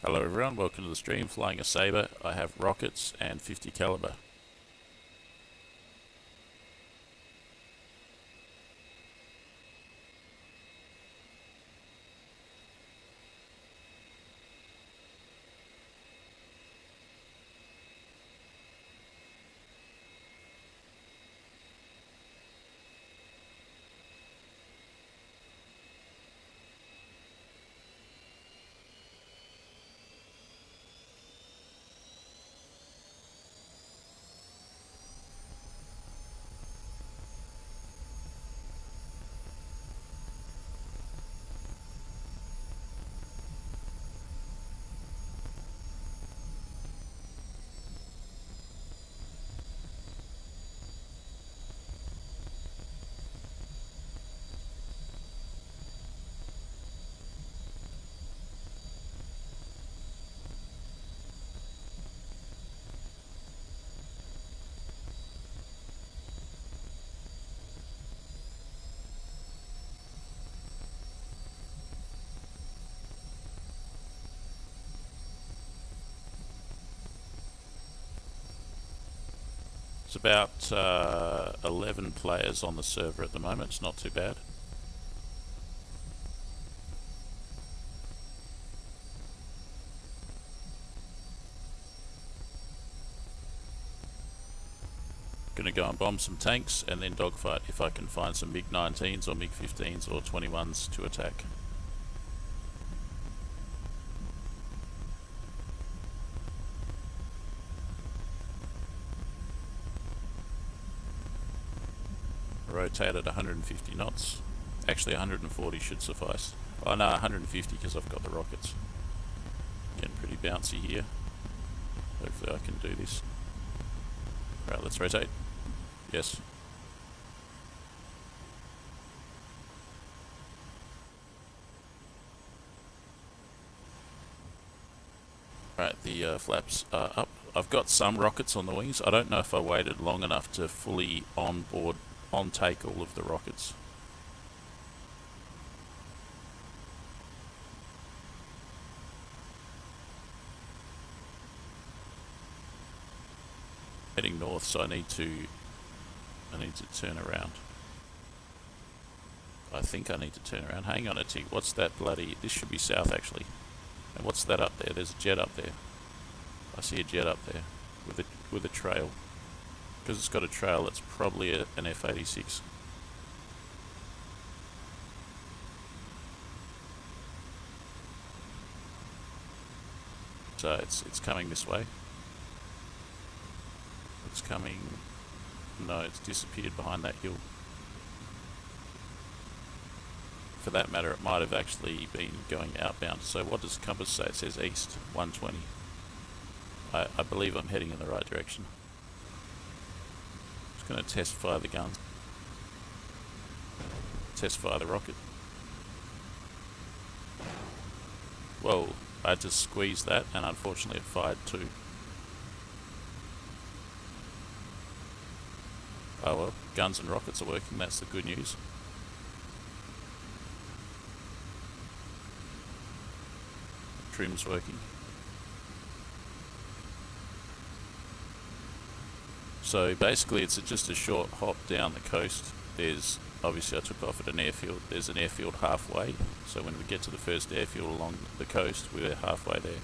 Hello everyone, welcome to the stream. Flying a Sabre. I have rockets and 50 caliber. It's about 11 players on the server at the moment. It's not too bad. Gonna go and bomb some tanks and then dogfight if I can find some MiG-19s or MiG-15s or 21s to attack. Rotate at 150 knots. Actually 140 should suffice. Oh no, 150 because I've got the rockets. Getting pretty bouncy here. Hopefully I can do this. Right, let's rotate. Yes. Right, the flaps are up. I've got some rockets on the wings. I don't know if I waited long enough to fully on-take all of the rockets. Heading north, so I need to turn around. I think I need to turn around. Hang on a tick. What's that bloody... This should be south, actually. And what's that up there? There's a jet up there. I see a jet up there with a trail. Because it's got a trail, it's probably an F86. So it's coming this way. It's coming... No, it's disappeared behind that hill. For that matter, it might have actually been going outbound. So what does the compass say? It says east, 120. I believe I'm heading in the right direction. Just going to test fire the guns. Test fire the rocket. Whoa, I had to squeeze that and unfortunately it fired too. Oh well, guns and rockets are working, that's the good news. Trim's working. So basically it's just a short hop down the coast. There's, obviously I took off at an airfield, there's an airfield halfway, so when we get to the first airfield along the coast, we're halfway there.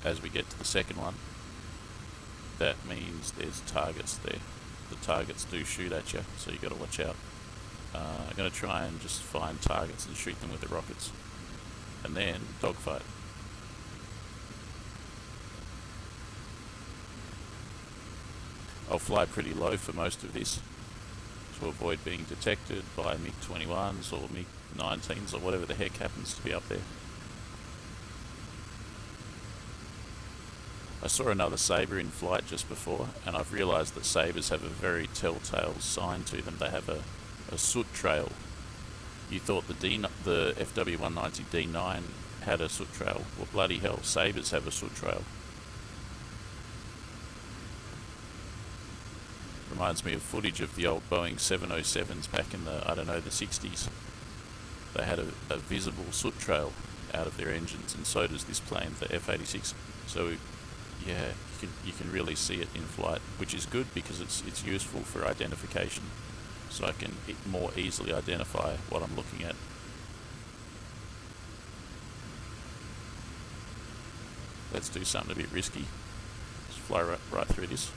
As we get to the second one, that means there's targets there. The targets do shoot at you, so you got to watch out. I'm going to try and just find targets and shoot them with the rockets. And then dogfight. I'll fly pretty low for most of this to avoid being detected by MiG-21s or MiG-19s or whatever the heck happens to be up there. I saw another Sabre in flight just before, and I've realised that Sabres have a very telltale sign to them. They have a soot trail. You thought the FW190 D9 had a soot trail. Well, bloody hell, Sabres have a soot trail. Reminds me of footage of the old Boeing 707s back in the, I don't know, the 60s. they had a visible soot trail out of their engines, and so does this plane, the F86. So yeah, you can really see it in flight, which is good because it's useful for identification, so I can more easily identify what I'm looking at. Let's do something a bit risky. Just fly right through this.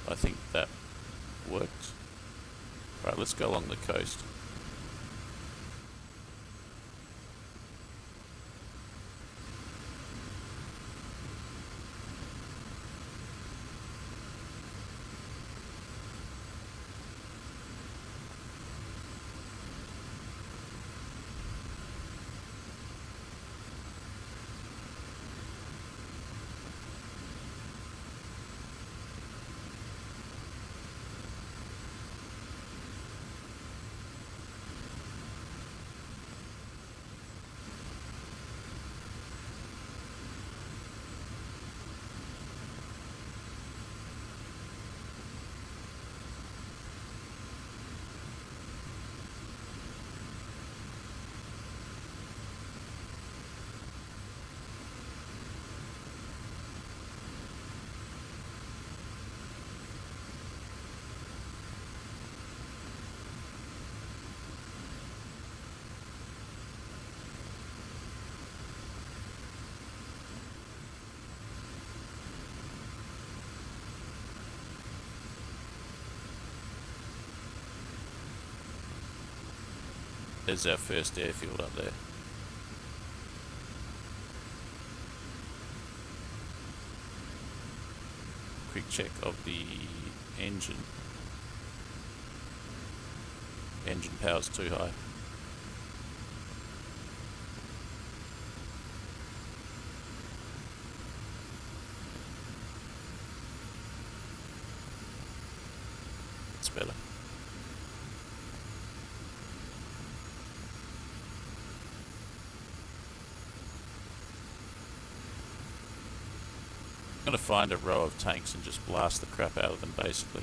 I think that worked. Right, let's go along the coast. There's our first airfield up there. Quick check of the engine. Engine power's too high. It's better. I'm going to find a row of tanks and just blast the crap out of them, basically.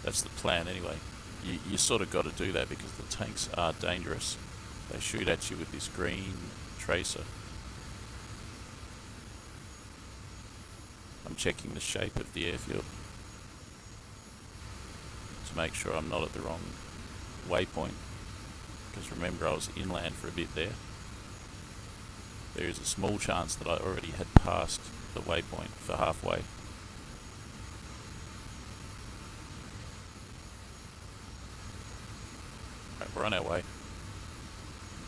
That's the plan anyway. You sort of got to do that because the tanks are dangerous. They shoot at you with this green tracer. I'm checking the shape of the airfield to make sure I'm not at the wrong waypoint, because remember I was inland for a bit there. There is a small chance that I already had passed the waypoint for halfway. Right, we're on our way.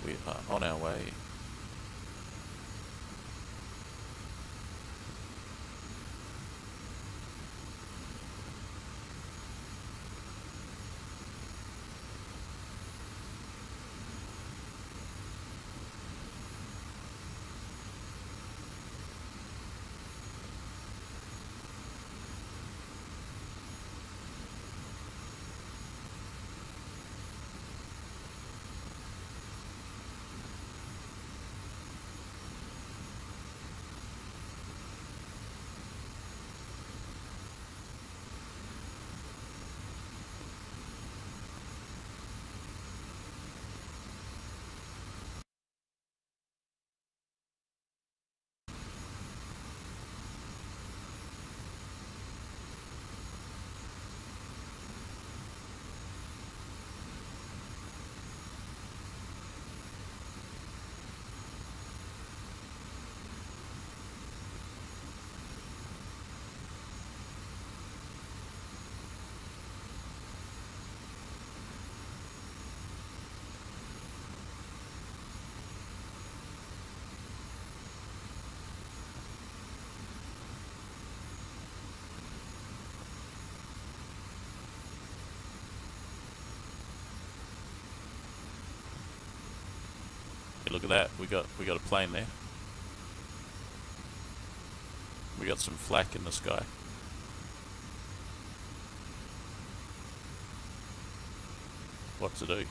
We are on our way. Look at that, we got a plane there. We got some flak in the sky. What to do?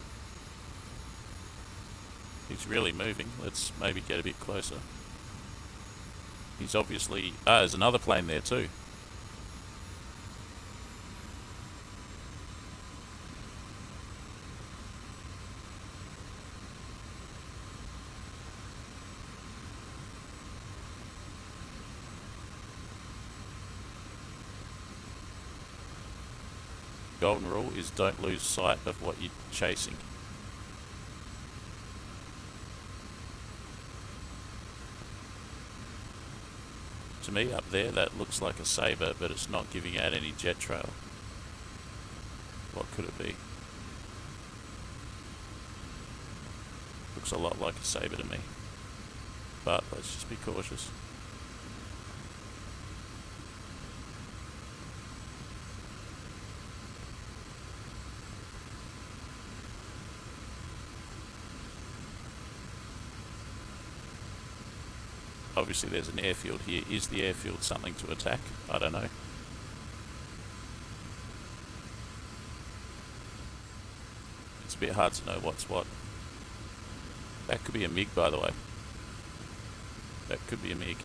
He's really moving. Let's maybe get a bit closer. He's obviously... there's another plane there too. Golden rule is don't lose sight of what you're chasing. To me, up there, that looks like a Sabre, but it's not giving out any jet trail. What could it be? Looks a lot like a Sabre to me. But let's just be cautious. Obviously there's an airfield here. Is the airfield something to attack? I don't know. It's a bit hard to know what's what. That could be a MiG, by the way. That could be a MiG.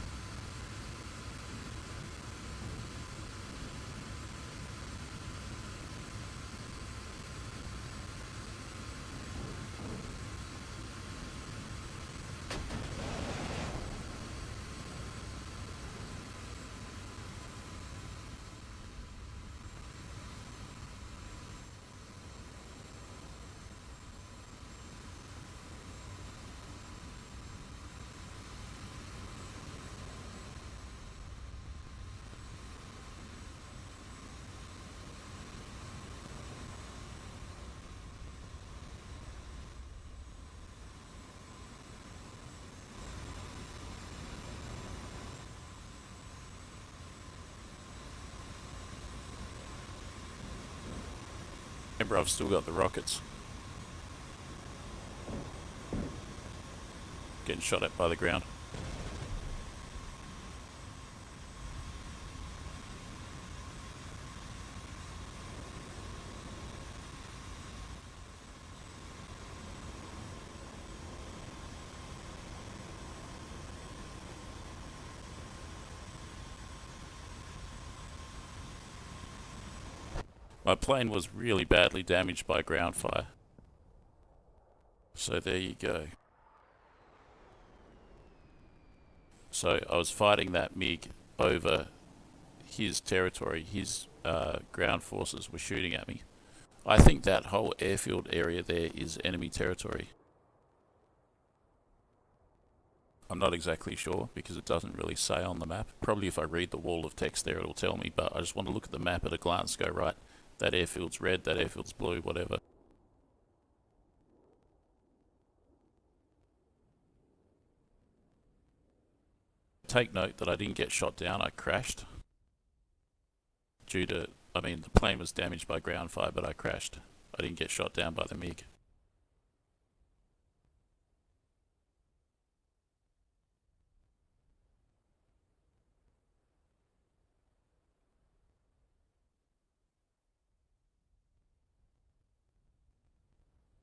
Remember, I've still got the rockets. Getting shot at by the ground. My plane was really badly damaged by ground fire. So there you go. So I was fighting that MiG over his territory. His ground forces were shooting at me. I think that whole airfield area there is enemy territory. I'm not exactly sure because it doesn't really say on the map. Probably if I read the wall of text there it'll tell me, but I just want to look at the map at a glance, go right, that airfield's red, that airfield's blue, whatever. Take note that I didn't get shot down, I crashed. Due to, I mean, the plane was damaged by ground fire, but I crashed. I didn't get shot down by the MiG.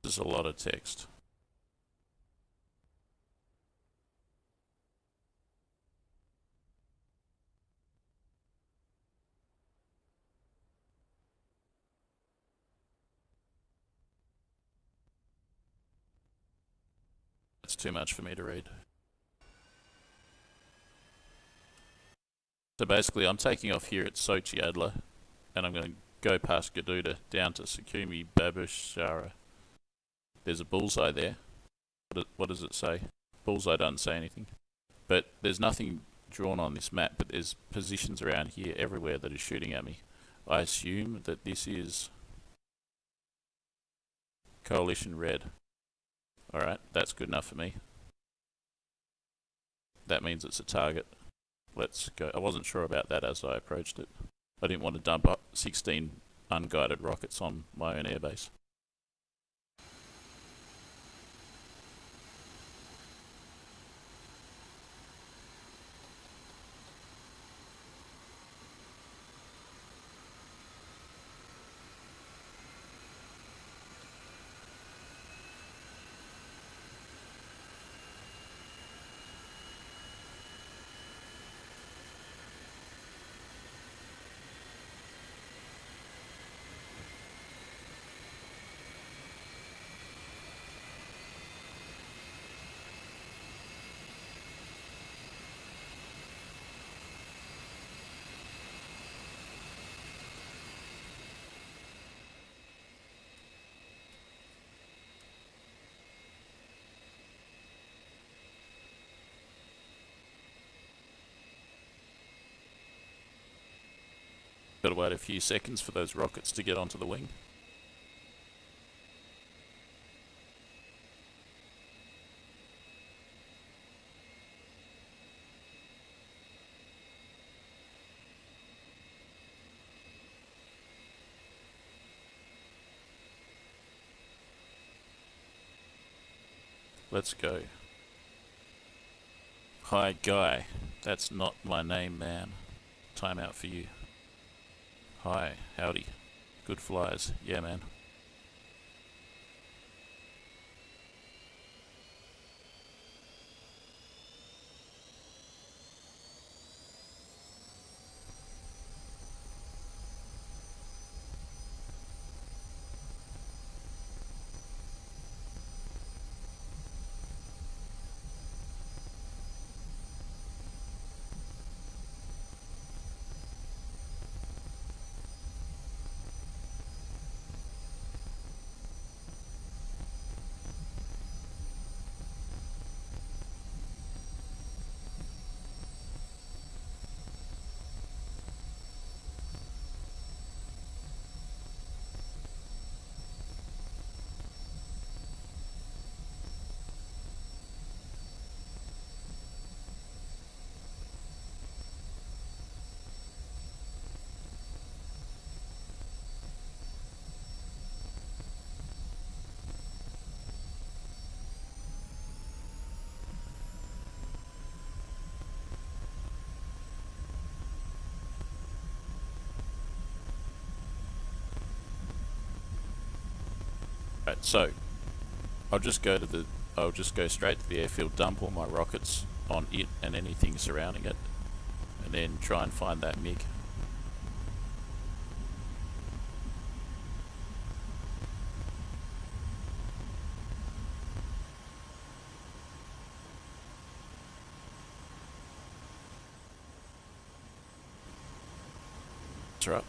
There's a lot of text. It's too much for me to read. So basically I'm taking off here at Sochi Adler and I'm going to go past Gaduda down to Sukhumi Babushara. There's a bullseye there. What does it say? Bullseye doesn't say anything. But there's nothing drawn on this map, but there's positions around here everywhere that is shooting at me. I assume that this is Coalition Red. Alright, that's good enough for me. That means it's a target. Let's go. I wasn't sure about that as I approached it. I didn't want to dump up 16 unguided rockets on my own airbase. Gotta wait a few seconds for those rockets to get onto the wing. Let's go. Hi, Guy. That's not my name, man. Time out for you. Hi, howdy. Good flies. Yeah, man. Right, so I'll just go straight to the airfield, dump all my rockets on it and anything surrounding it, and then try and find that MiG. That's right.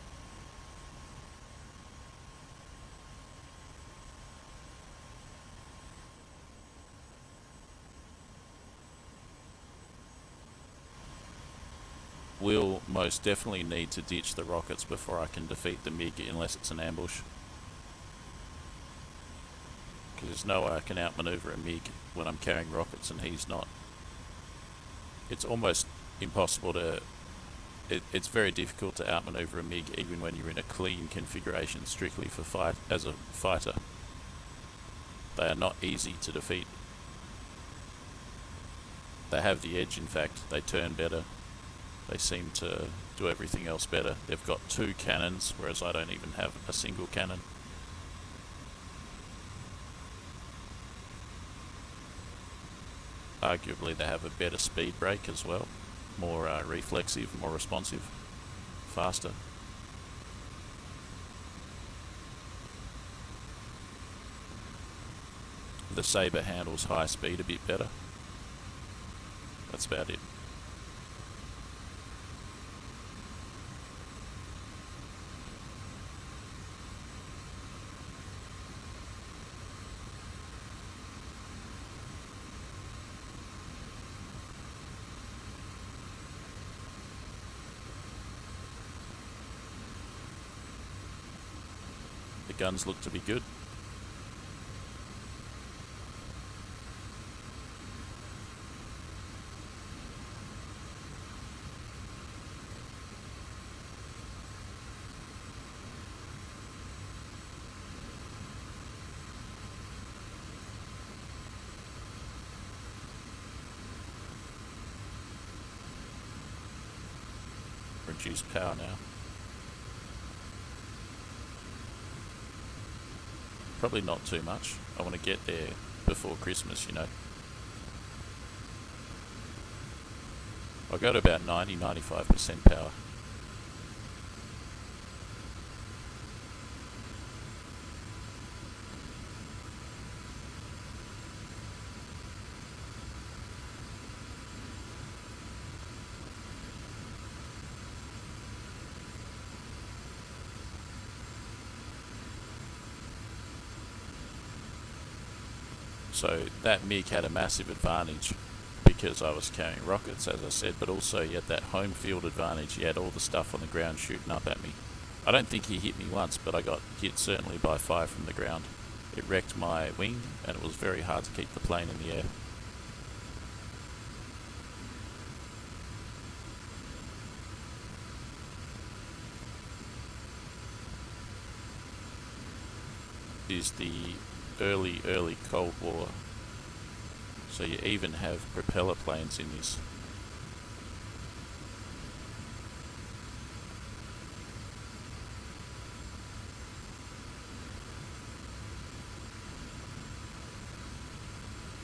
We'll most definitely need to ditch the rockets before I can defeat the MiG, unless it's an ambush. Because there's no way I can outmaneuver a MiG when I'm carrying rockets and he's not. It's almost impossible to... It's very difficult to outmaneuver a MiG even when you're in a clean configuration strictly for fight as a fighter. They are not easy to defeat. They have the edge, in fact. They turn better. They seem to do everything else better. They've got 2 cannons, whereas I don't even have a single cannon. Arguably they have a better speed brake as well. More reflexive, more responsive, faster. The Sabre handles high speed a bit better. That's about it. The guns look to be good. Reduce power now. Probably not too much. I want to get there before Christmas, you know. I'll go to about 90-95% power. So that MiG had a massive advantage because I was carrying rockets, as I said, but also you had that home field advantage. You had all the stuff on the ground shooting up at me. I don't think he hit me once, but I got hit certainly by fire from the ground. It wrecked my wing, and it was very hard to keep the plane in the air. Is the early Cold War, so you even have propeller planes in this.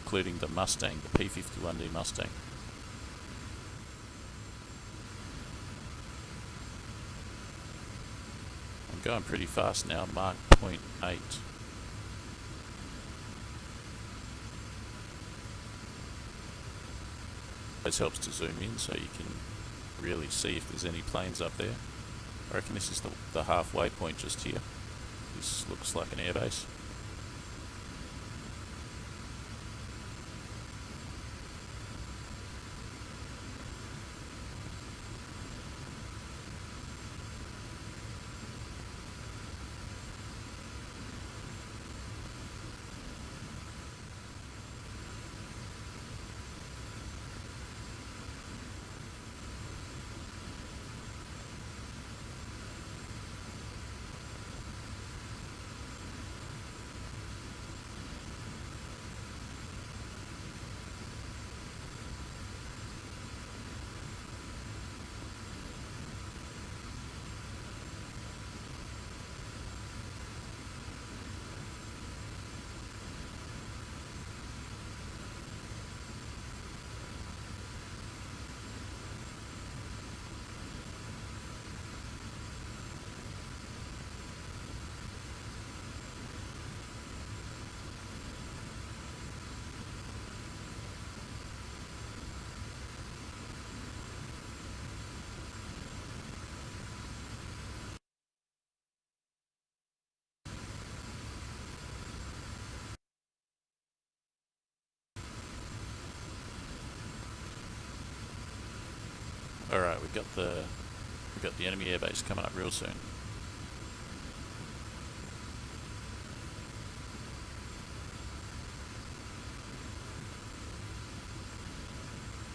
Including the Mustang, the P-51D Mustang. I'm going pretty fast now, Mach 0.8. This helps to zoom in so you can really see if there's any planes up there. I reckon this is the halfway point just here. This looks like an airbase. Alright, we've got the enemy airbase coming up real soon.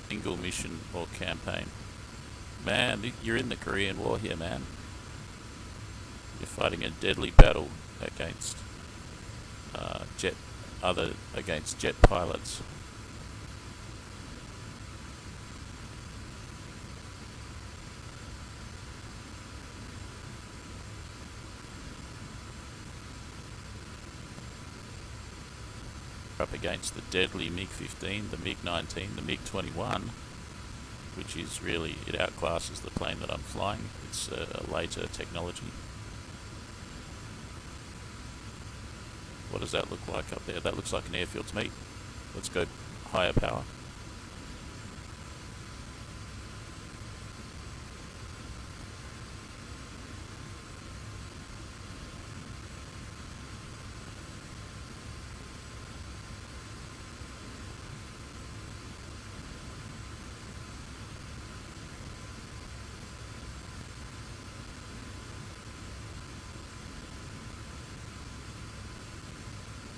Single mission or campaign. Man, you're in the Korean War here, man. You're fighting a deadly battle against against jet pilots. Up against the deadly MiG-15, the MiG-19, the MiG-21, which is really, it outclasses the plane that I'm flying. It's a later technology. What does that look like up there? That looks like an airfield to me. Let's go higher power.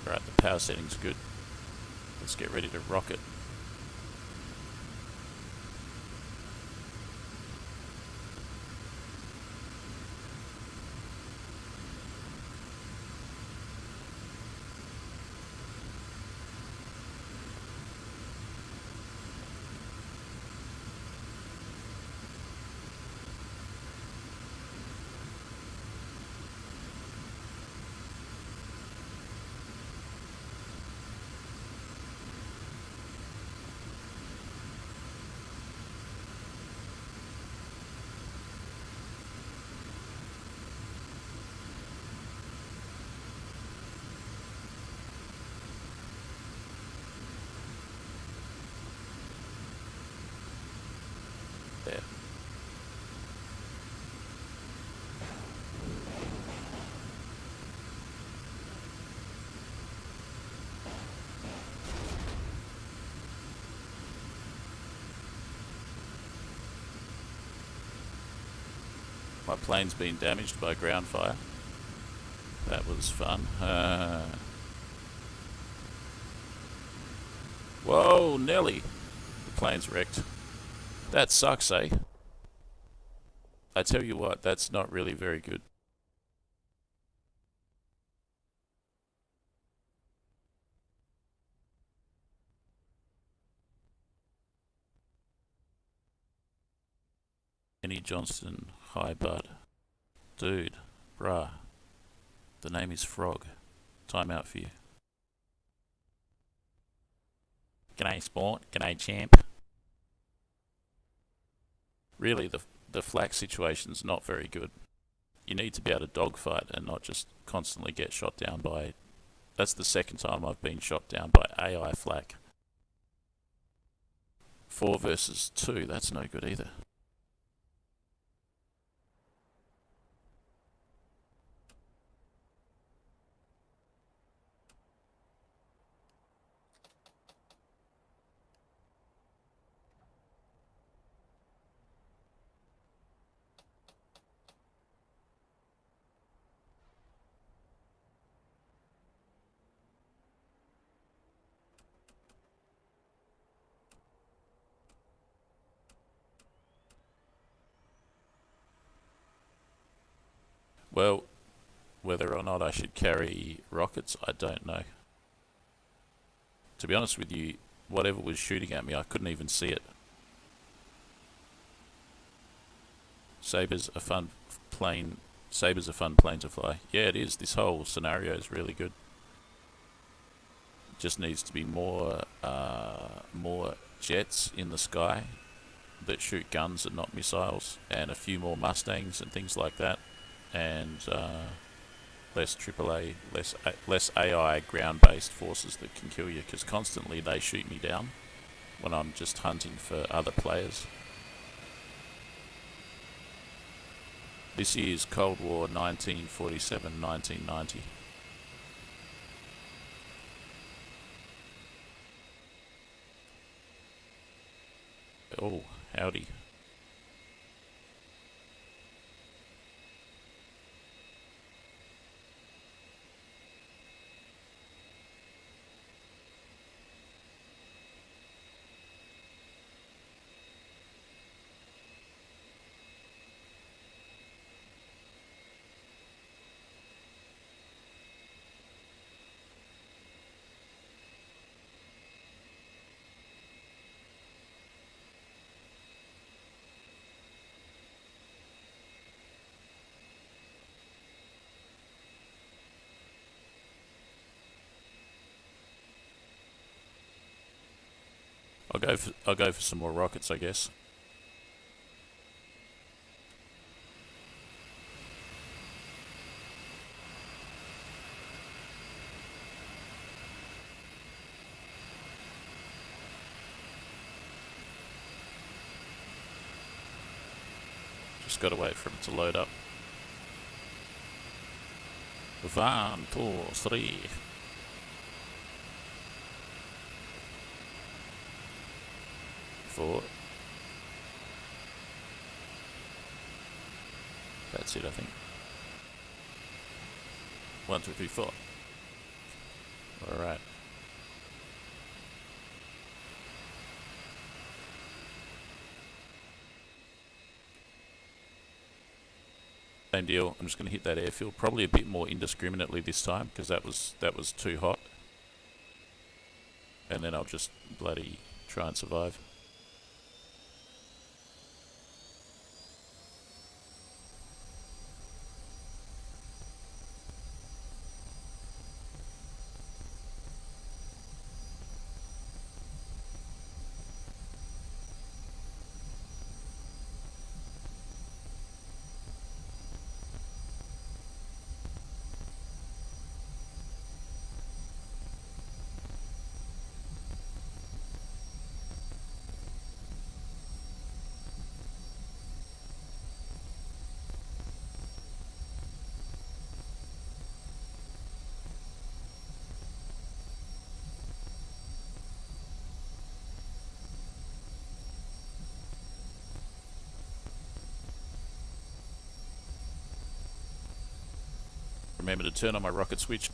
Alright, the power setting's good. Let's get ready to rock it. My plane's been damaged by ground fire. That was fun. Whoa, Nelly! The plane's wrecked. That sucks, eh? I tell you what, that's not really very good. Kenny Johnston, hi bud. Dude, bruh. The name is Frog. Time out for you. G'day sport, g'day champ. Really, the flak situation's not very good. You need to be able to dogfight and not just constantly get shot down by... That's the second time I've been shot down by AI flak. 4 versus 2, that's no good either. Well, whether or not I should carry rockets, I don't know. To be honest with you, whatever was shooting at me, I couldn't even see it. Sabre's a fun plane. Sabre's a fun plane to fly. Yeah, it is. This whole scenario is really good. Just needs to be more jets in the sky that shoot guns and not missiles, and a few more Mustangs and things like that, and less AAA, less AI ground-based forces that can kill you, because constantly they shoot me down when I'm just hunting for other players. This is Cold War 1947-1990. Oh, howdy. I'll go for some more rockets, I guess. Just gotta wait for it to load up. 1, 2, 3. That's it, I think. 1, 2, 3, 4. Alright. Same deal. I'm just going to hit that airfield, probably a bit more indiscriminately this time, because that was too hot. And then I'll just bloody try and survive. remember to turn on my rocket switch.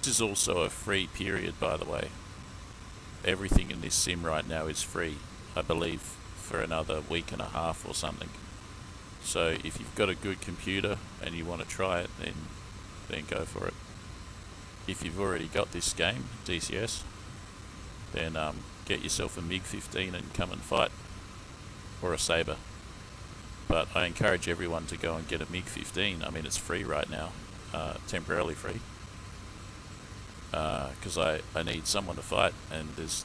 This is also a free period, by the way. Everything in this sim right now is free, I believe, for another week and a half or something. So if you've got a good computer and you want to try it, then go for it. If you've already got this game, DCS, then get yourself a MiG-15 and come and fight, or a Sabre. But I encourage everyone to go and get a MiG-15. I mean, it's free right now, temporarily free. Because I need someone to fight, and there's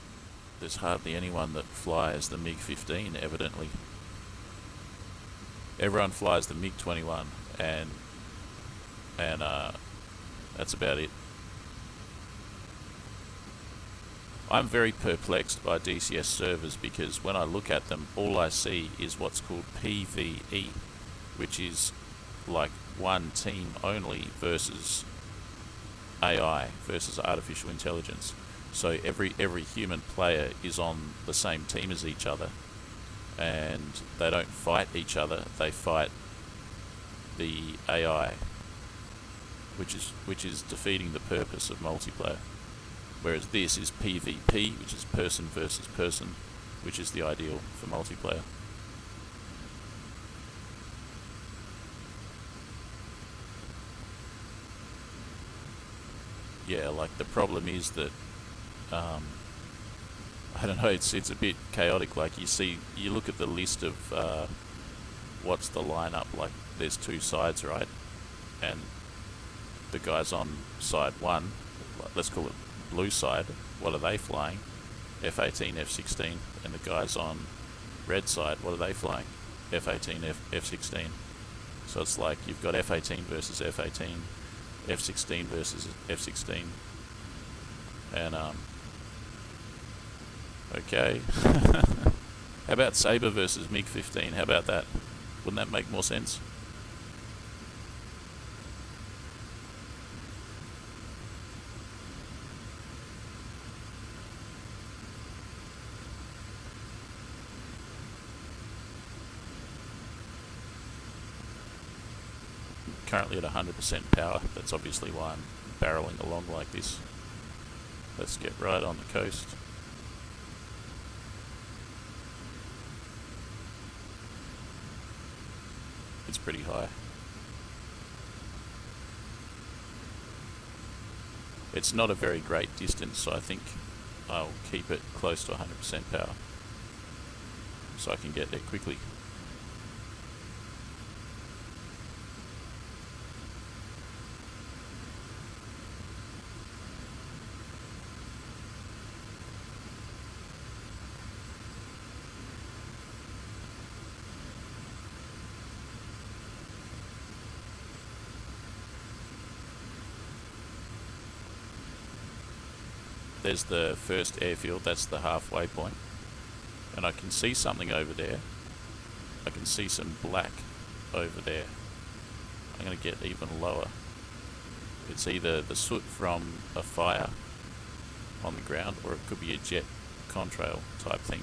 hardly anyone that flies the MiG-15, evidently. Everyone flies the MiG-21, and that's about it. I'm very perplexed by DCS servers, because when I look at them, all I see is what's called PvE, which is like one team only versus AI, versus artificial intelligence. So every human player is on the same team as each other, and they don't fight each other, they fight the AI, which is defeating the purpose of multiplayer. Whereas this is PvP, which is person versus person, which is the ideal for multiplayer. Yeah, like the problem is that I don't know, it's a bit chaotic. Like you look at the list of what's the lineup, like there's two sides, right? And the guys on side one, let's call it blue side, what are they flying? F-18, F-16. And the guys on red side, what are they flying? F-18, F-16. So it's like you've got F-18 versus F-18, F-16 versus F-16, and okay. How about Sabre versus MiG-15? How about that? Wouldn't that make more sense? Currently at 100% power. That's obviously why I'm barreling along like this. Let's get right on the coast. It's pretty high. It's not a very great distance, so I think I'll keep it close to 100% power so I can get there quickly. there's the first airfield, that's the halfway point. And I can see something over there. I can see some black over there. I'm going to get even lower. It's either the soot from a fire on the ground, or it could be a jet contrail type thing.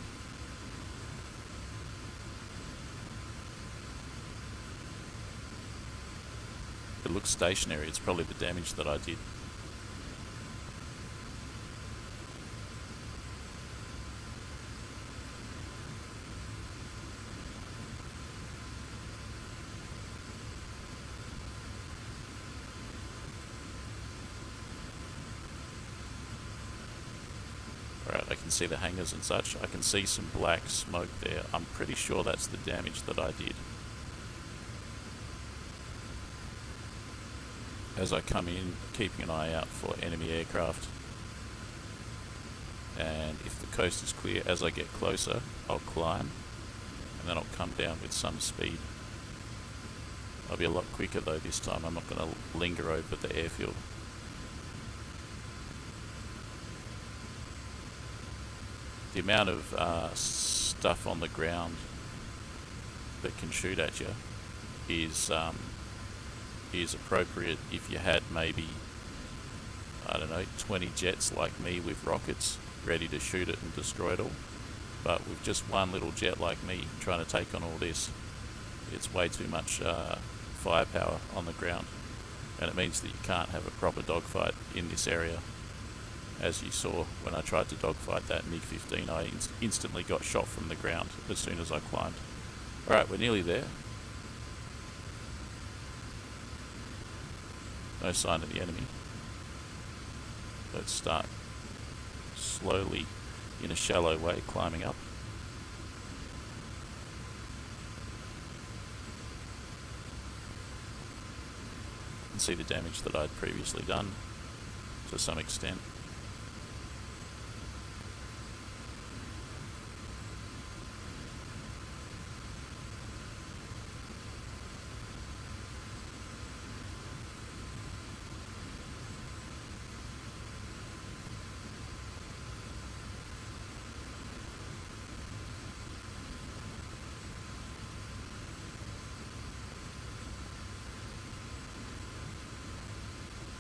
It looks stationary. It's probably the damage that I did. Alright, I can see the hangars and such. I can see some black smoke there. I'm pretty sure that's the damage that I did. As I come in, keeping an eye out for enemy aircraft. And if the coast is clear, as I get closer, I'll climb. And then I'll come down with some speed. I'll be a lot quicker though this time. I'm not going to linger over the airfield. The amount of stuff on the ground that can shoot at you is appropriate if you had maybe, I don't know, 20 jets like me with rockets ready to shoot it and destroy it all. But with just one little jet like me trying to take on all this, it's way too much firepower on the ground, and it means that you can't have a proper dogfight in this area. As you saw when I tried to dogfight that MiG-15, I instantly got shot from the ground as soon as I climbed. Alright, we're nearly there. No sign of the enemy. Let's start slowly, in a shallow way, climbing up. You can see the damage that I'd previously done to some extent.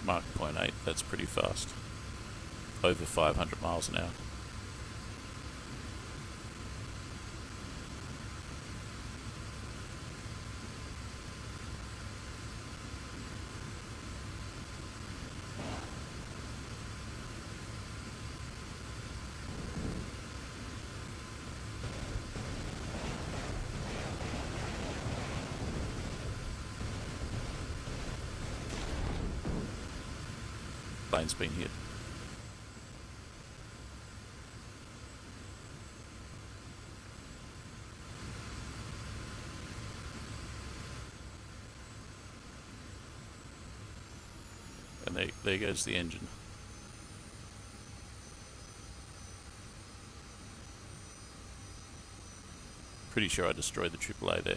Mark 0.8, that's pretty fast. Over 500 miles an hour. Plane's been hit. And there goes the engine. Pretty sure I destroyed the AAA there.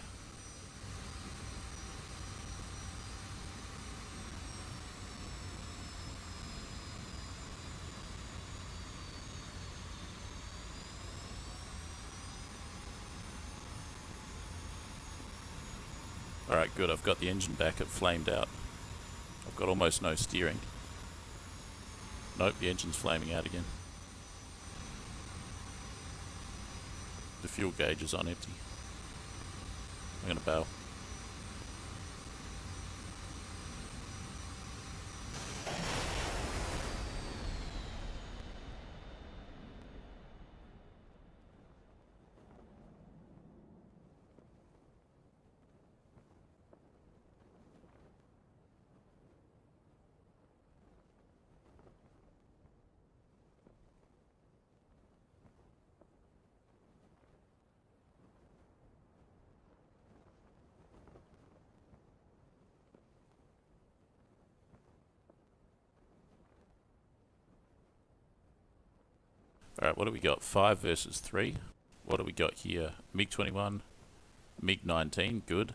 Alright, good, I've got the engine back, it flamed out. I've got almost no steering. Nope, the engine's flaming out again. The fuel gauge is on empty. I'm gonna bail. Alright, what do we got? 5 versus 3. What do we got here? MiG-21, MiG-19, good.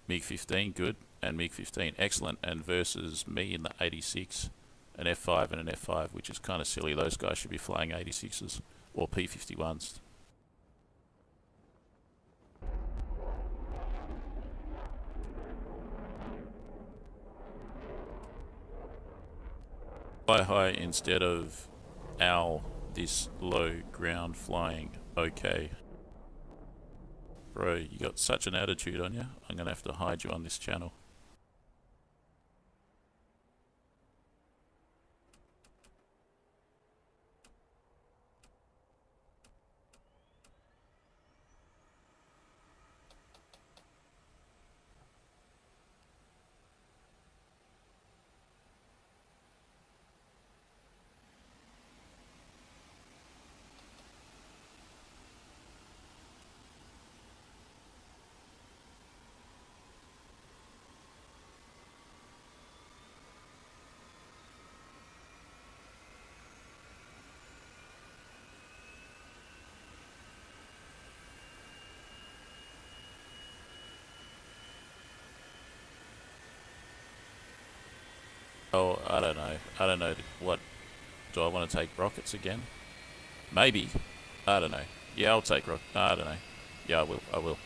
MiG-15, good. And MiG-15, excellent. And versus me in the 86 an F5 and an F5, which is kind of silly. Those guys should be flying 86s or P51s. Fly high instead of owl this low ground flying. Okay. Bro, you got such an attitude on you. I'm gonna have to hide you on this channel. Oh, I don't know. I don't know what. Do I want to take rockets again? Maybe. I don't know. Yeah, I'll take rockets. I don't know. Yeah, I will. I will.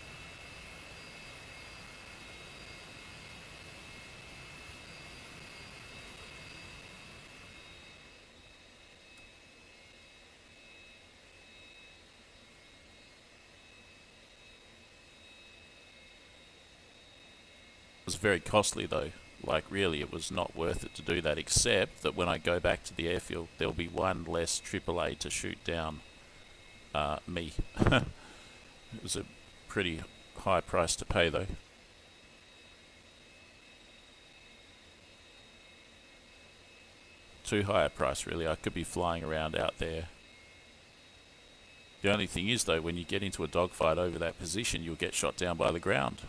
It was very costly though. Like really, it was not worth it to do that, except that when I go back to the airfield, there'll be one less AAA to shoot down me. It was a pretty high price to pay though. Too high a price really. I could be flying around out there. The only thing is though, when you get into a dogfight over that position, you'll get shot down by the ground.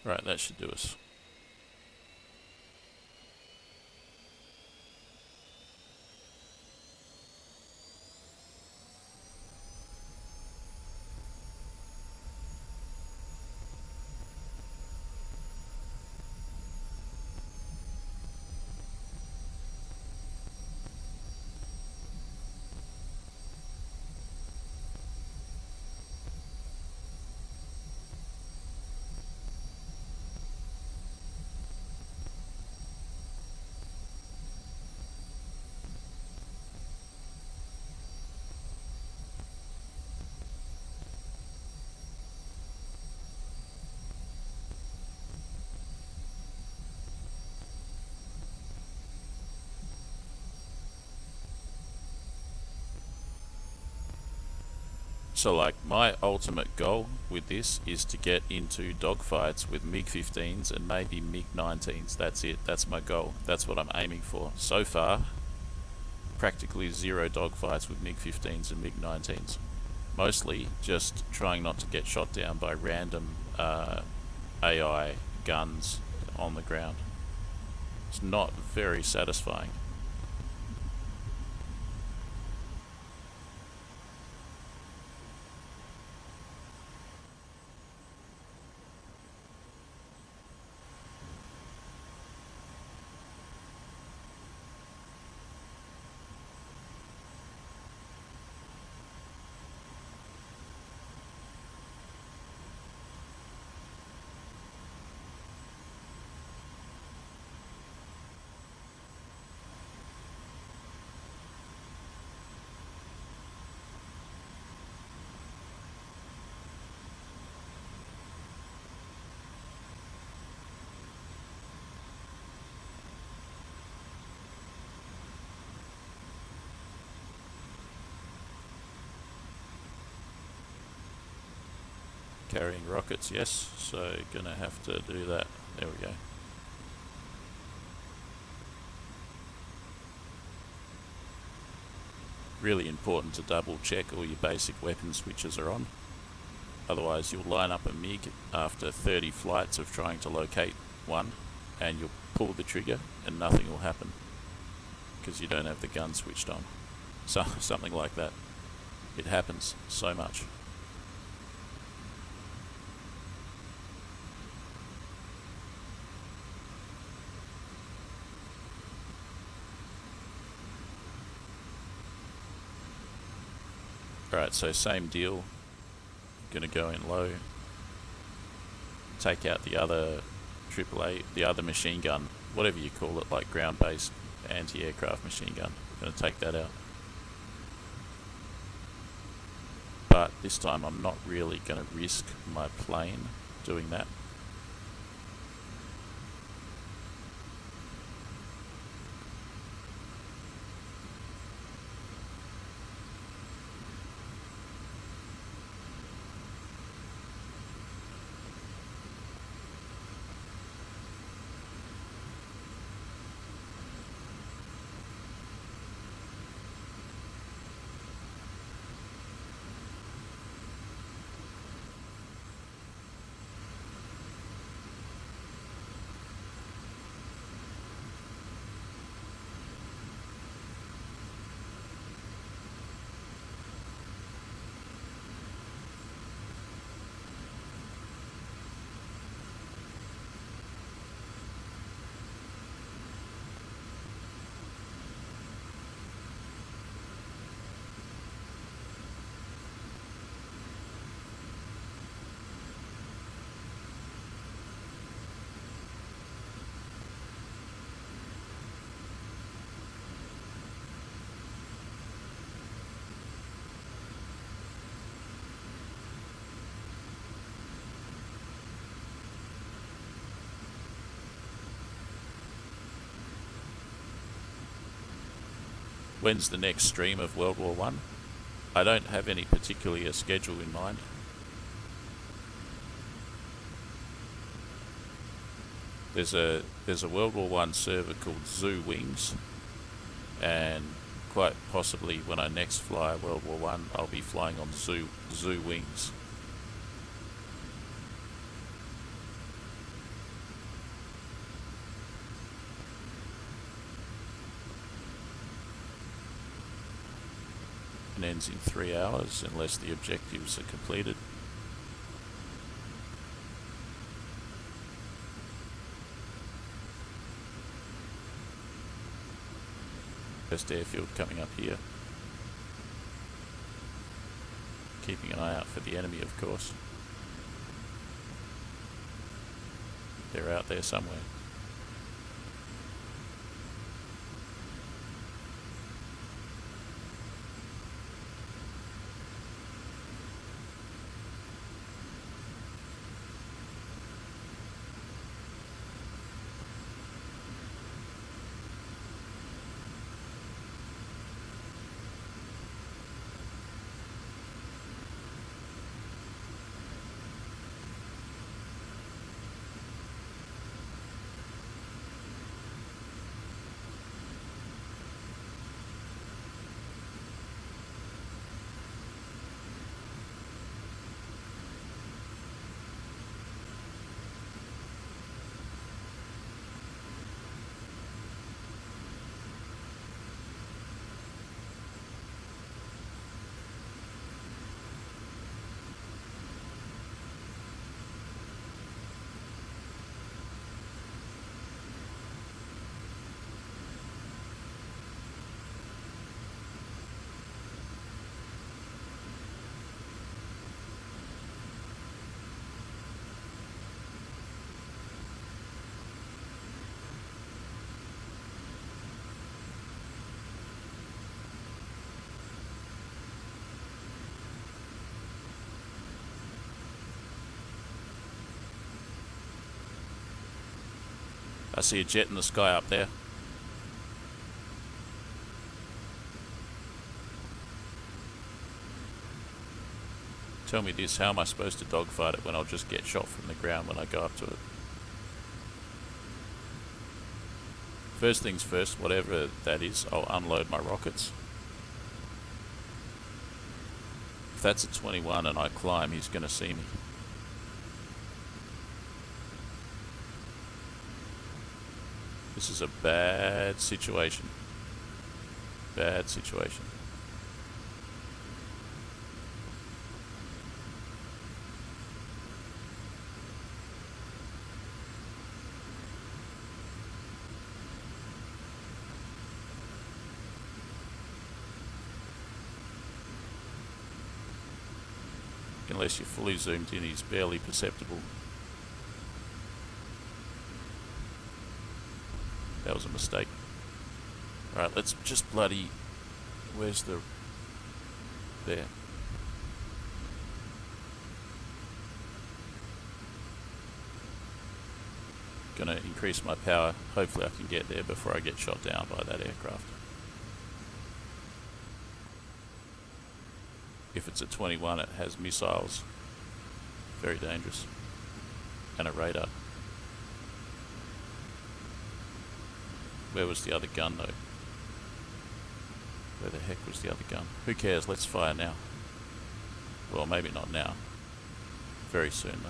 Right, that should do us. So like my ultimate goal with this is to get into dogfights with MiG-15s and maybe MiG-19s. That's it. That's my goal. That's what I'm aiming for. So far, practically zero dogfights with MiG-15s and MiG-19s. Mostly just trying not to get shot down by random AI guns on the ground. It's not very satisfying. Carrying rockets, yes, so gonna have to do that. There we go. Really important to double check all your basic weapon switches are on. Otherwise you'll line up a MiG after 30 flights of trying to locate one, and you'll pull the trigger and nothing will happen because you don't have the gun switched on. So something like that. It happens so much. Alright, so same deal. Gonna go in low. Take out the other AAA, the other machine gun, whatever you call it, like ground-based anti-aircraft machine gun. Gonna take that out. But this time I'm not really gonna risk my plane doing that. When's the next stream of World War One? I don't have any particularly a schedule in mind. There's a World War One server called Zoo Wings, and quite possibly when I next fly World War One, I'll be flying on Zoo Wings. And ends in 3 hours unless the objectives are completed. First airfield coming up here. Keeping an eye out for the enemy, of course. They're out there somewhere. I see a jet in the sky up there. Tell me this, how am I supposed to dogfight it when I'll just get shot from the ground when I go up to it? First things first, whatever that is, I'll unload my rockets. If that's a 21 and I climb, he's going to see me. This is a bad situation. Bad situation. Unless you're fully zoomed in, he's barely perceptible. That was a mistake. Alright, let's just bloody... Where's the... There. Gonna increase my power. Hopefully I can get there before I get shot down by that aircraft. If it's a 21, it has missiles. Very dangerous. And a radar. Where was the other gun though? Where the heck was the other gun? Who cares? Let's fire now. Well, maybe not now. Very soon though.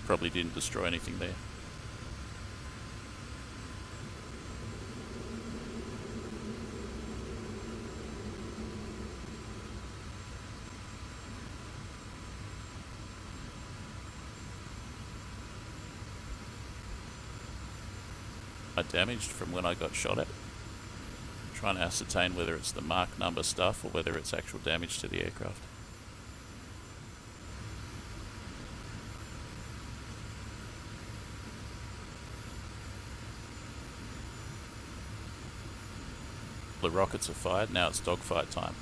Probably didn't destroy anything there. I damaged from when I got shot at. Trying to ascertain whether it's the mark number stuff or whether it's actual damage to the aircraft. The rockets are fired, now it's dogfight time.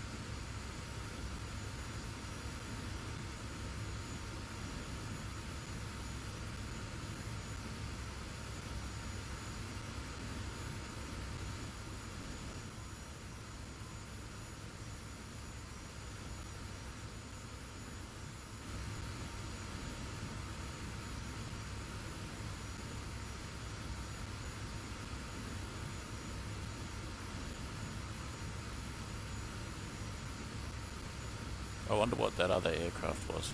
I wonder what that other aircraft was.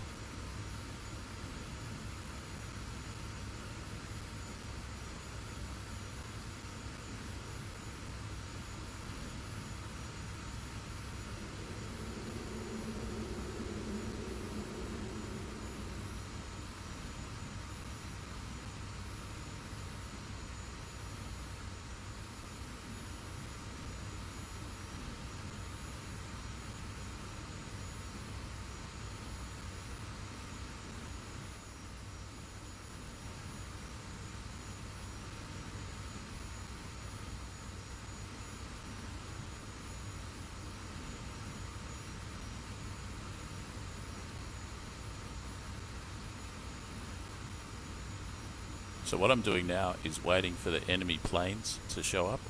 So what I'm doing now is waiting for the enemy planes to show up.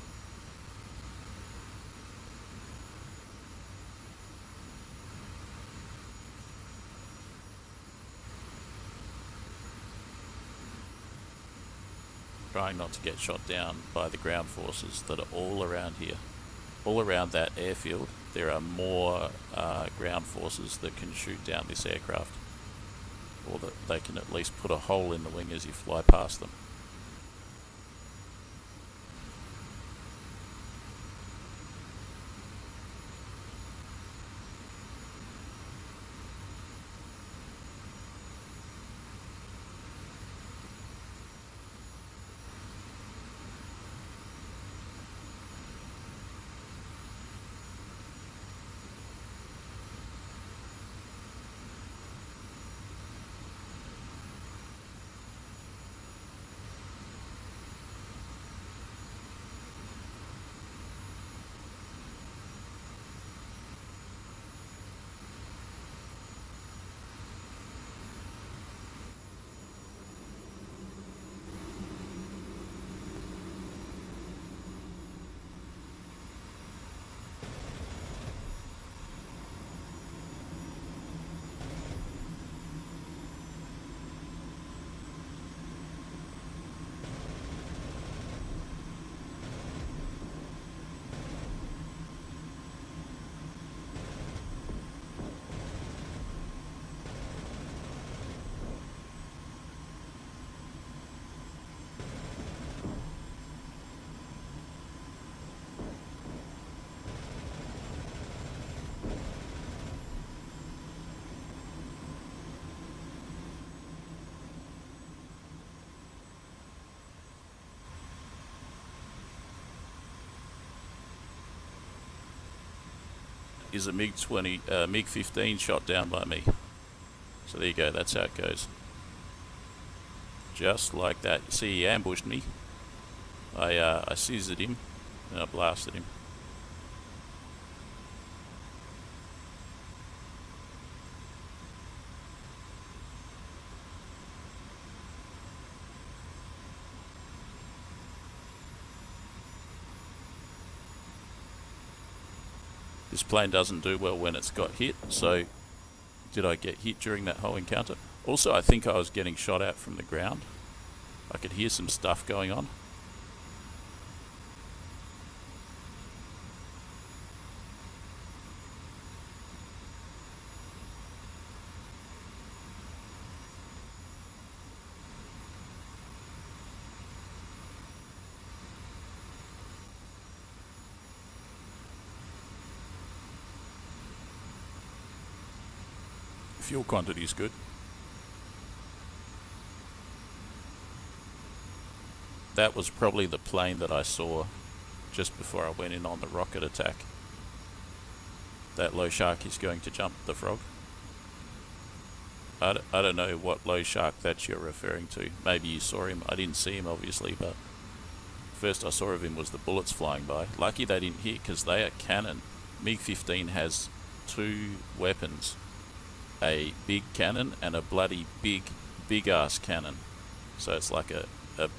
Trying not to get shot down by the ground forces that are all around here. All around that airfield, there are more ground forces that can shoot down this aircraft. Or that they can at least put a hole in the wing as you fly past them. is a MiG-15 shot down by me. So there you go, that's how it goes. Just like that. You see, he ambushed me. I scissored him and I blasted him. This plane doesn't do well when it's got hit, so did I get hit during that whole encounter? Also, I think I was getting shot at from the ground. I could hear some stuff going on. Fuel quantity is good. That was probably the plane that I saw just before I went in on the rocket attack. That low shark is going to jump the frog. I don't know what low shark that you're referring to. Maybe you saw him. I didn't see him obviously, but first I saw of him was the bullets flying by. Lucky they didn't hit because they are cannon. MiG-15 has two weapons. A big cannon and a bloody big ass cannon. So it's like a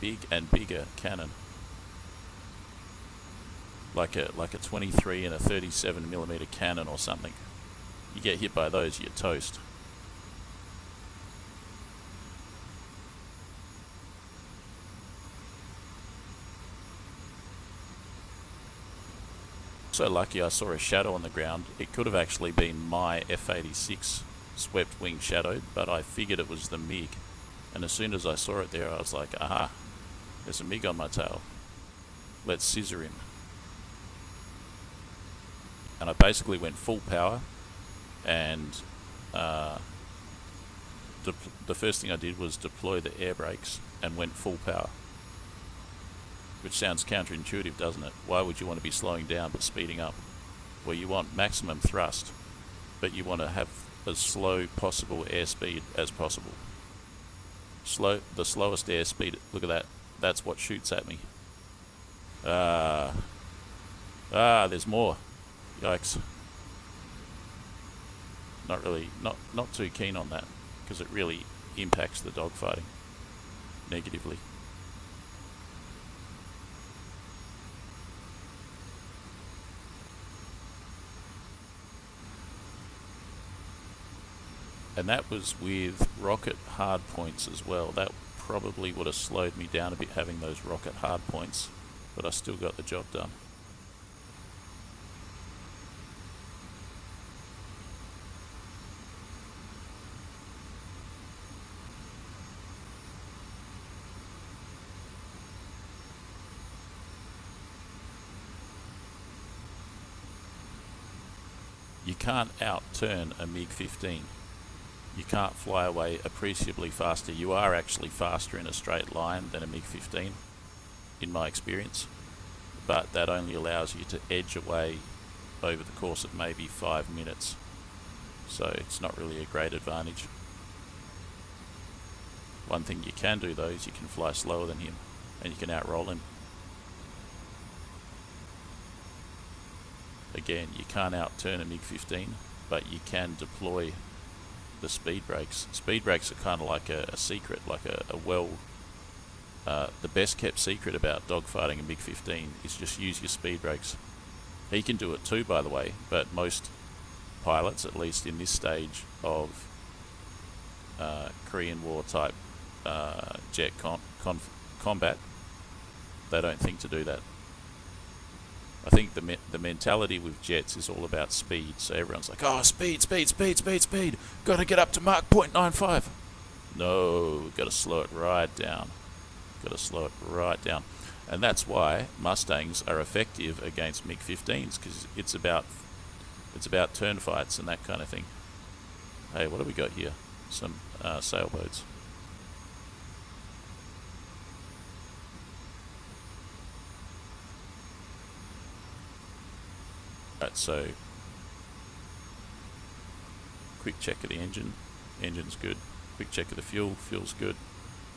big and bigger cannon. Like a 23 and a 37mm cannon or something. You get hit by those, you're toast. So lucky I saw a shadow on the ground. It could have actually been my F86 swept wing shadow, but I figured it was the MiG, and as soon as I saw it there I was like, aha, there's a MiG on my tail, let's scissor him. And I basically went full power, and the first thing I did was deploy the air brakes and went full power, which sounds counterintuitive, doesn't it? Why would you want to be slowing down but speeding up? Well, you want maximum thrust, but you want to have as slow possible airspeed as possible. The slowest airspeed, look at that, that's what shoots at me. There's more. Yikes. Not too keen on that, because it really impacts the dogfighting negatively. And that was with rocket hard points as well. That probably would have slowed me down a bit having those rocket hard points, but I still got the job done. You can't outturn a MiG-15. You can't fly away appreciably faster. You are actually faster in a straight line than a MiG-15, in my experience, but that only allows you to edge away over the course of maybe 5 minutes, so it's not really a great advantage. One thing you can do though is you can fly slower than him, and you can outroll him. Again, you can't outturn a MiG-15, but you can deploy the speed brakes. Speed brakes are kind of like a secret, like the best kept secret about dogfighting a MiG-15 is just use your speed brakes. He can do it too, by the way, but most pilots, at least in this stage of Korean War type jet combat, they don't think to do that. I think the mentality with jets is all about speed, so everyone's like, oh, speed, gotta get up to Mach 0.95. No, gotta slow it right down. And that's why Mustangs are effective against MiG-15s, because it's about turn fights and that kind of thing. Hey, what do we got here? Some sailboats. Right, so Quick check of the engine. Engine's good. Quick check of the fuel. Fuel's good.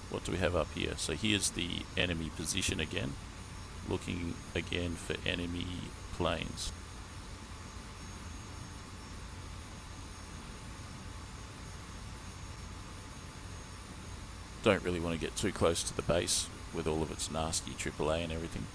What do we have up here? So here's the enemy position again. Looking again for enemy planes. Don't really want to get too close to the base with all of its nasty AAA and everything.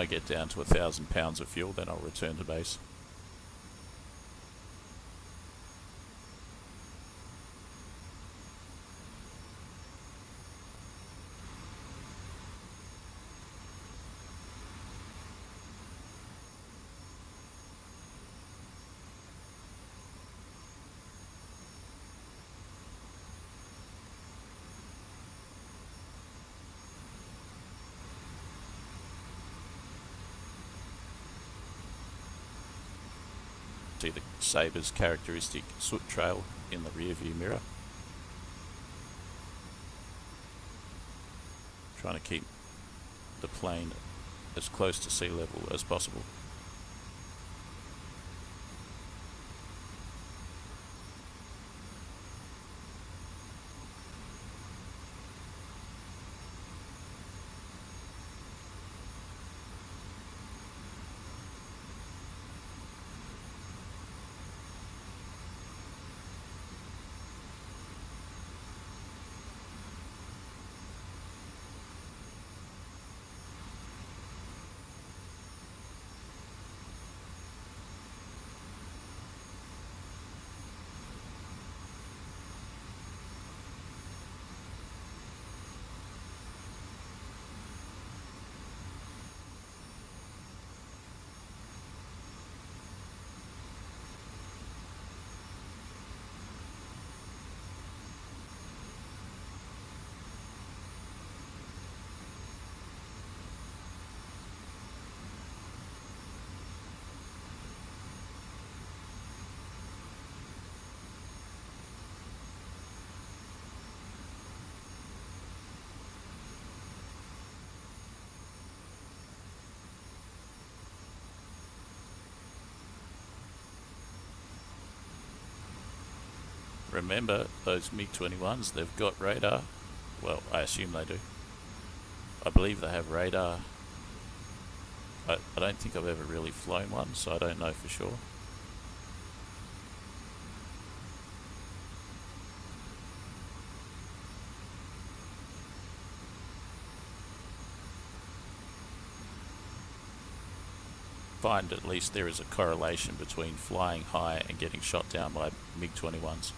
I get down to 1,000 pounds of fuel, then I'll return to base. See the Sabre's characteristic soot trail in the rear view mirror. Trying to keep the plane as close to sea level as possible. Remember, those MiG-21s, they've got radar. Well, I assume they do. I believe they have radar. I don't think I've ever really flown one, so I don't know for sure. Find at least there is a correlation between flying high and getting shot down by MiG-21s.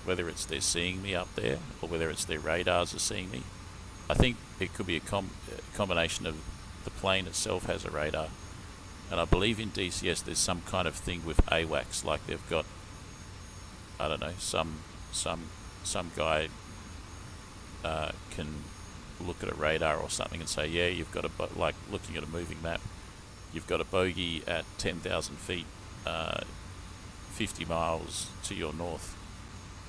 Whether it's they're seeing me up there or whether it's their radars are seeing me. I think it could be a combination of the plane itself has a radar, and I believe in DCS there's some kind of thing with AWACS, like they've got, I don't know, some guy can look at a radar or something and say, yeah, you've got like looking at a moving map, you've got a bogey at 10,000 feet, 50 miles to your north.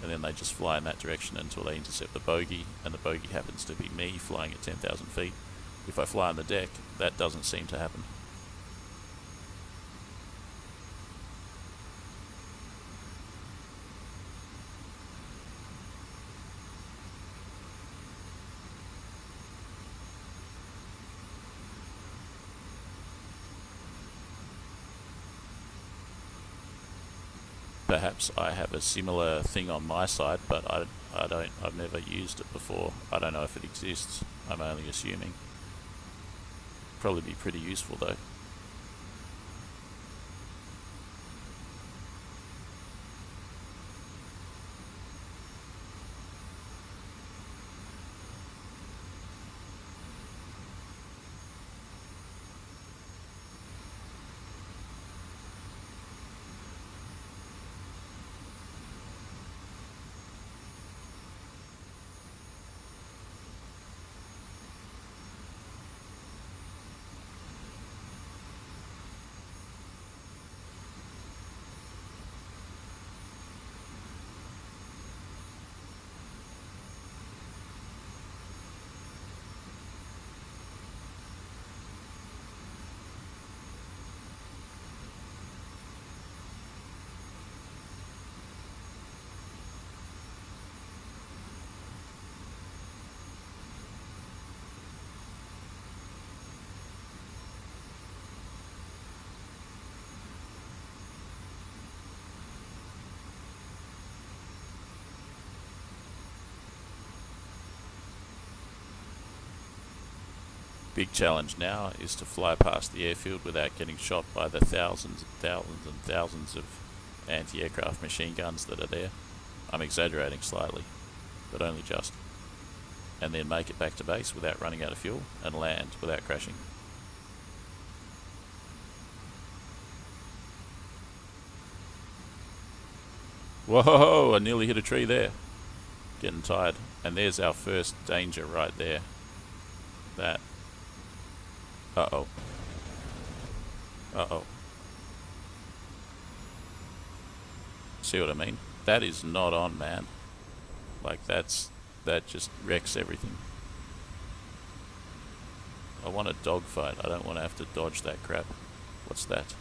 And then they just fly in that direction until they intercept the bogey, and the bogey happens to be me flying at 10,000 feet. If I fly on the deck, that doesn't seem to happen. Perhaps I have a similar thing on my side, but I've never used it before. I don't know if it exists. I'm only assuming. Probably be pretty useful though. Big challenge now is to fly past the airfield without getting shot by the thousands and thousands and thousands of anti-aircraft machine guns that are there. I'm exaggerating slightly, but only just. And then make it back to base without running out of fuel and land without crashing. Whoa, I nearly hit a tree there. Getting tired. And there's our first danger right there. That. Uh-oh. Uh-oh. See what I mean? That is not on, man. Like, that just wrecks everything. I want a dogfight. I don't want to have to dodge that crap. What's that?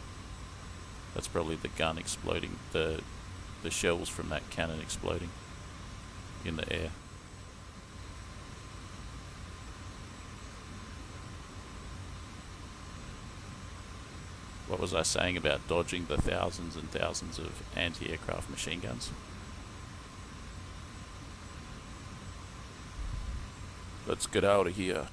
That's probably the gun exploding. The shells from that cannon exploding in the air. What was I saying about dodging the thousands and thousands of anti-aircraft machine guns? Let's get out of here.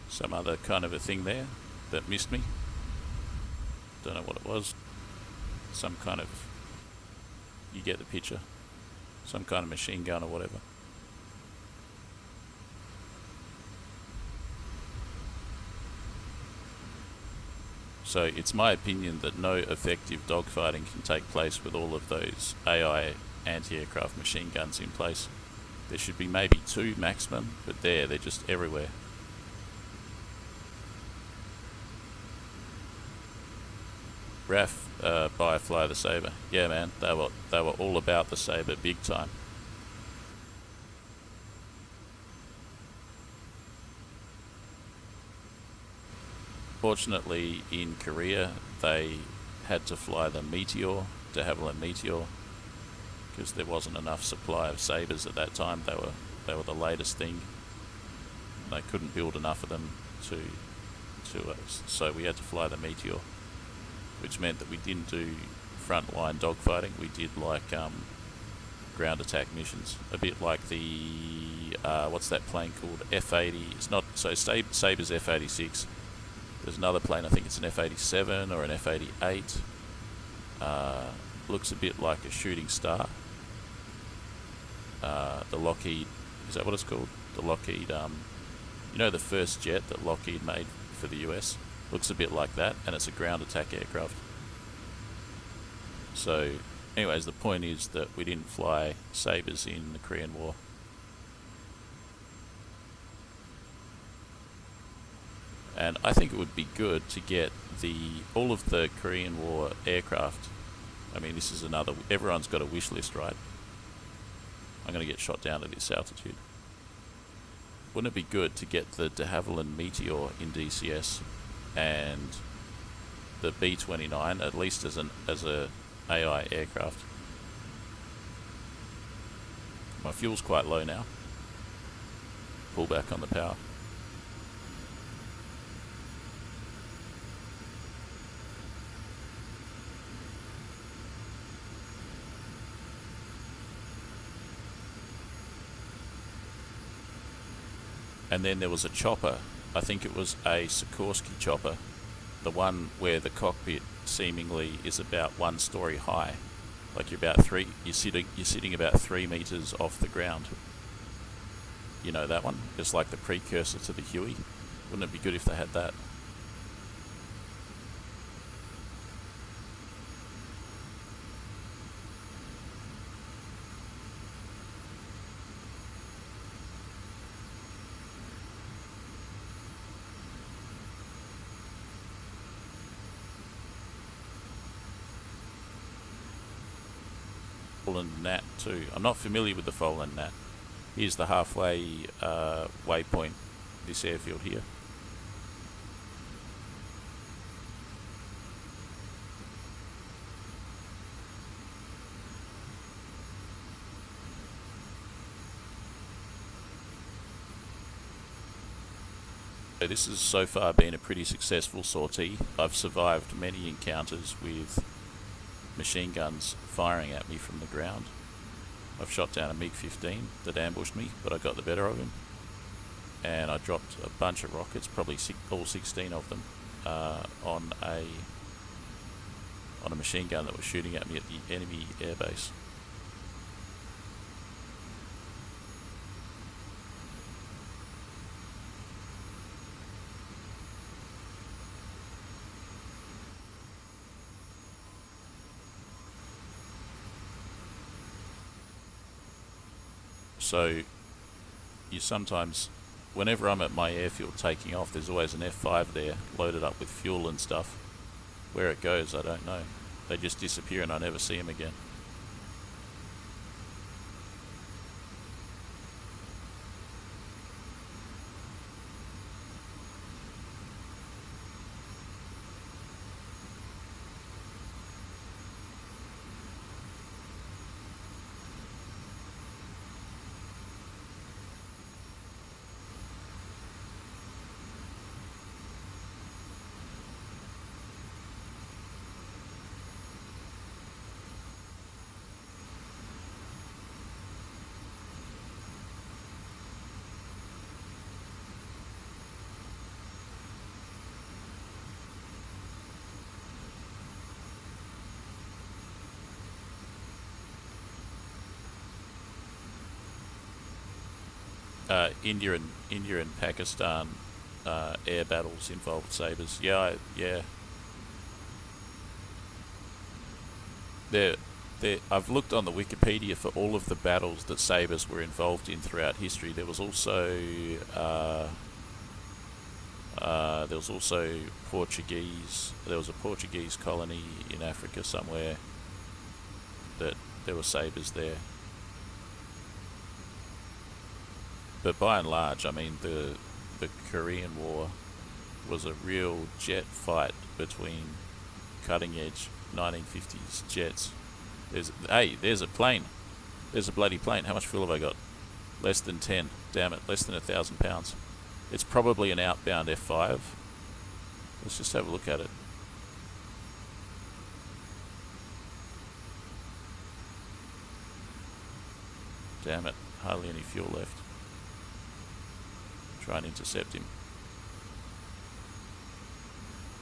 Some other kind of a thing there that missed me. Don't know what it was. Some kind of... You get the picture. Some kind of machine gun or whatever. So it's my opinion that no effective dogfighting can take place with all of those AI anti-aircraft machine guns in place. There should be maybe 2 maximum, but they're just everywhere. RAF, buy, fly the Sabre. Yeah, man, they were all about the Sabre big time. Fortunately, in Korea, they had to fly the Meteor, de Havilland Meteor, because there wasn't enough supply of Sabres at that time. They were the latest thing. They couldn't build enough of them so we had to fly the Meteor, which meant that we didn't do frontline dogfighting. We did like ground attack missions, a bit like the what's that plane called? F80. It's not so Sabre's F86. There's another plane. I think it's an F87 or an F88. Looks a bit like a shooting star. The Lockheed, is that what it's called? The Lockheed, you know, the first jet that Lockheed made for the US? Looks a bit like that, and it's a ground attack aircraft. So, anyways, the point is that we didn't fly Sabres in the Korean War. And I think it would be good to get all of the Korean War aircraft. I mean, this is everyone's got a wish list, right? I'm going to get shot down at this altitude. Wouldn't it be good to get the de Havilland Meteor in DCS and the B-29 at least as a AI aircraft? My fuel's quite low now. Pull back on the power. And then there was a chopper. I think it was a Sikorsky chopper, the one where the cockpit seemingly is about 1 story high. Like you're sitting about 3 meters off the ground. You know that one? It's like the precursor to the Huey. Wouldn't it be good if they had that? Fallen Nat too. I'm not familiar with the Fallen Nat. Here's the halfway waypoint, this airfield here. So this has so far been a pretty successful sortie. I've survived many encounters with machine guns firing at me from the ground. I've shot down a MiG-15 that ambushed me, but I got the better of him. And I dropped a bunch of rockets, probably all 16 of them, on a machine gun that was shooting at me at the enemy airbase. So you sometimes, whenever I'm at my airfield taking off, there's always an F5 there loaded up with fuel and stuff. Where it goes, I don't know. They just disappear and I never see them again. India and Pakistan air battles involved Sabres. Yeah. I've looked on the Wikipedia for all of the battles that Sabres were involved in throughout history. There was also Portuguese. There was a Portuguese colony in Africa somewhere that there were Sabres there. But by and large, I mean, the Korean War was a real jet fight between cutting-edge 1950s jets. There's a plane. There's a bloody plane. How much fuel have I got? Less than 10. Damn it, less than 1,000 pounds. It's probably an outbound F5. Let's just have a look at it. Damn it, hardly any fuel left. Try and intercept him.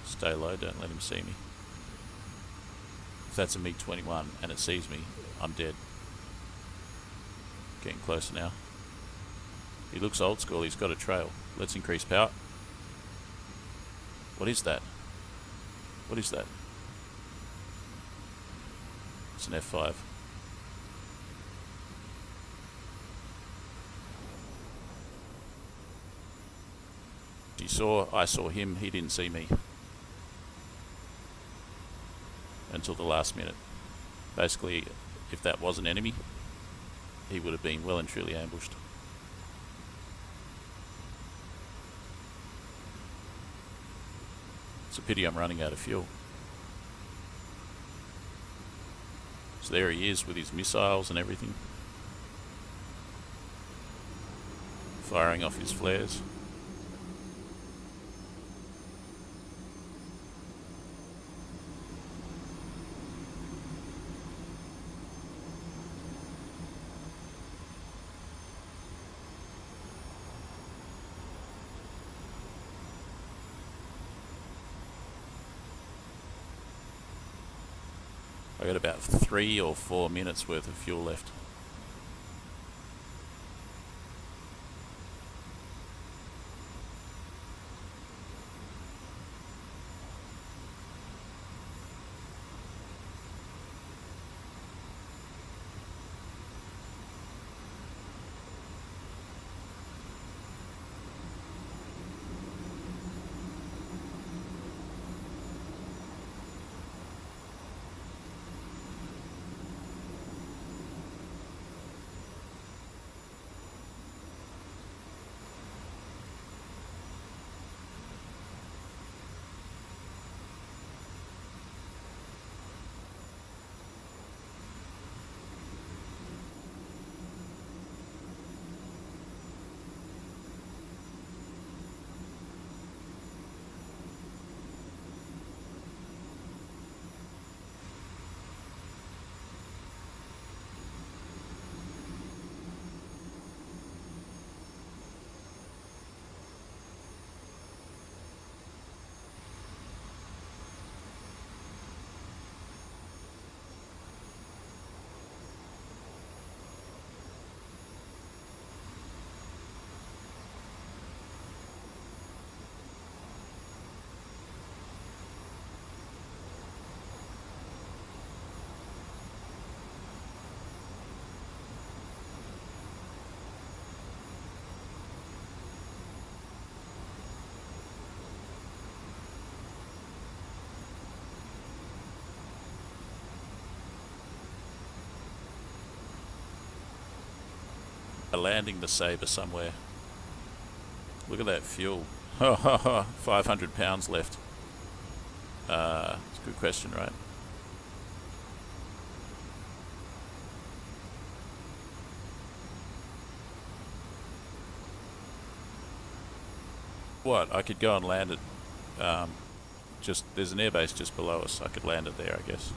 Stay low, don't let him see me. If that's a MiG-21 and it sees me, I'm dead. Getting closer now. He looks old school, he's got a trail. Let's increase power. What is that? What is that? It's an F5. I saw him, he didn't see me. Until the last minute. Basically, if that was an enemy, he would have been well and truly ambushed. It's a pity I'm running out of fuel. So there he is with his missiles and everything. Firing off his flares. I got about 3 or 4 minutes worth of fuel left. Landing the Sabre somewhere. Look at that fuel. 500 pounds left. It's a good question, right? What? I could go and land it. There's an airbase just below us. I could land it there, I guess.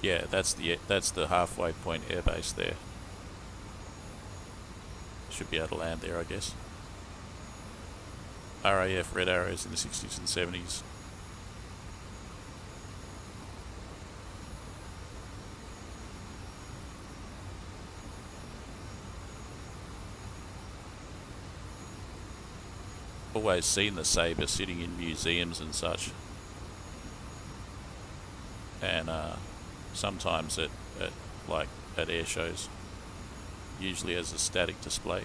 Yeah, that's the halfway point airbase there. Should be able to land there, I guess. RAF red arrows in the 60s and 70s. Always seen the Sabre sitting in museums and such. And sometimes at air shows, usually as a static display.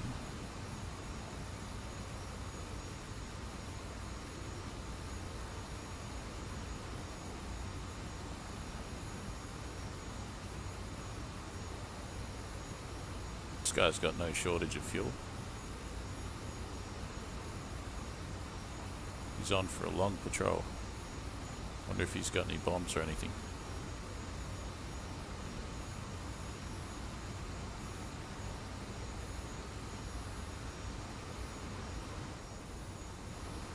This guy's got no shortage of fuel. He's on for a long patrol. Wonder if he's got any bombs or anything.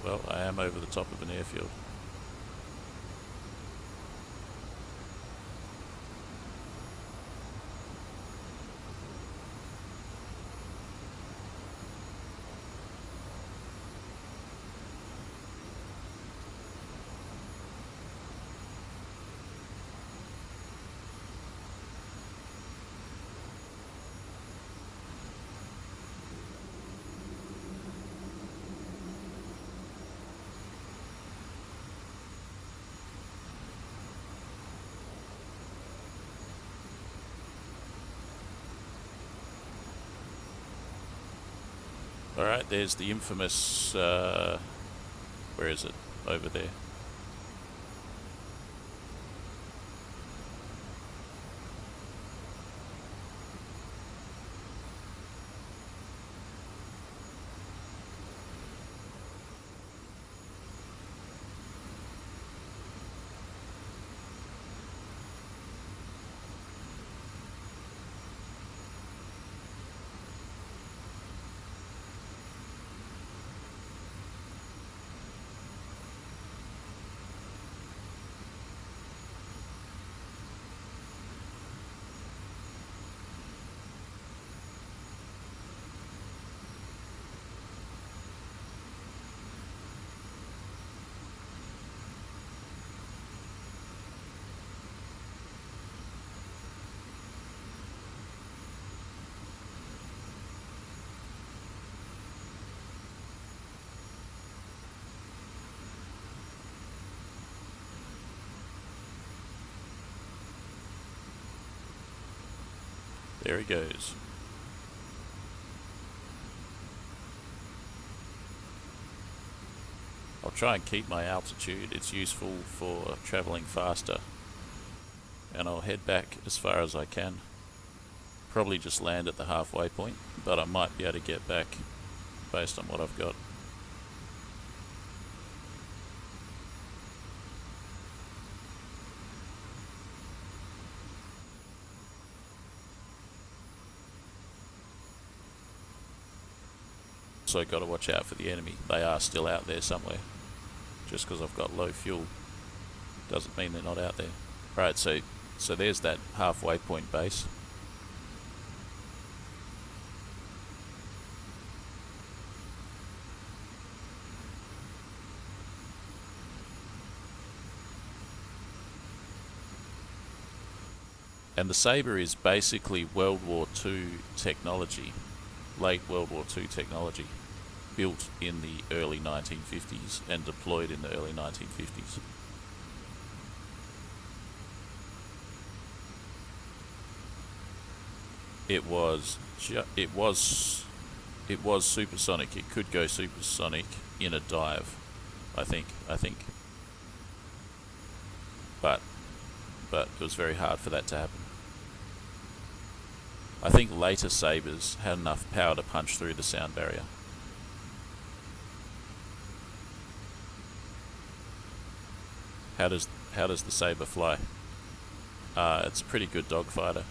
Well, I am over the top of an airfield. Alright, there's the infamous, where is it? Over there. There he goes. I'll try and keep my altitude. It's useful for travelling faster. And I'll head back as far as I can. Probably just land at the halfway point, but I might be able to get back based on what I've got. Also got to watch out for the enemy. They are still out there somewhere. Just because I've got low fuel doesn't mean they're not out there. Right, so there's that halfway point base. And the Sabre is basically World War II technology, late World War II technology, built in the early 1950s and deployed in the early 1950s. It was supersonic. It could go supersonic in a dive, I think. But it was very hard for that to happen. I think later Sabres had enough power to punch through the sound barrier. How does the Sabre fly? It's a pretty good dogfighter.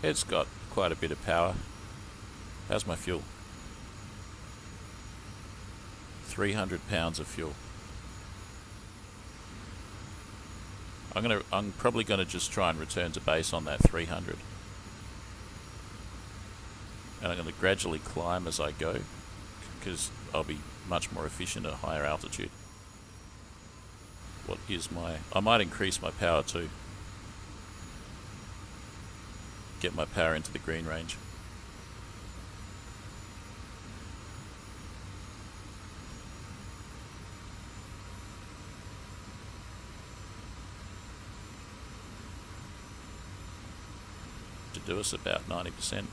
It's got quite a bit of power. How's my fuel? 300 pounds of fuel. I'm probably gonna just try and return to base on that 300. And I'm gonna gradually climb as I go, because I'll be much more efficient at higher altitude. I might increase my power too. Get my power into the green range. To do us about 90%.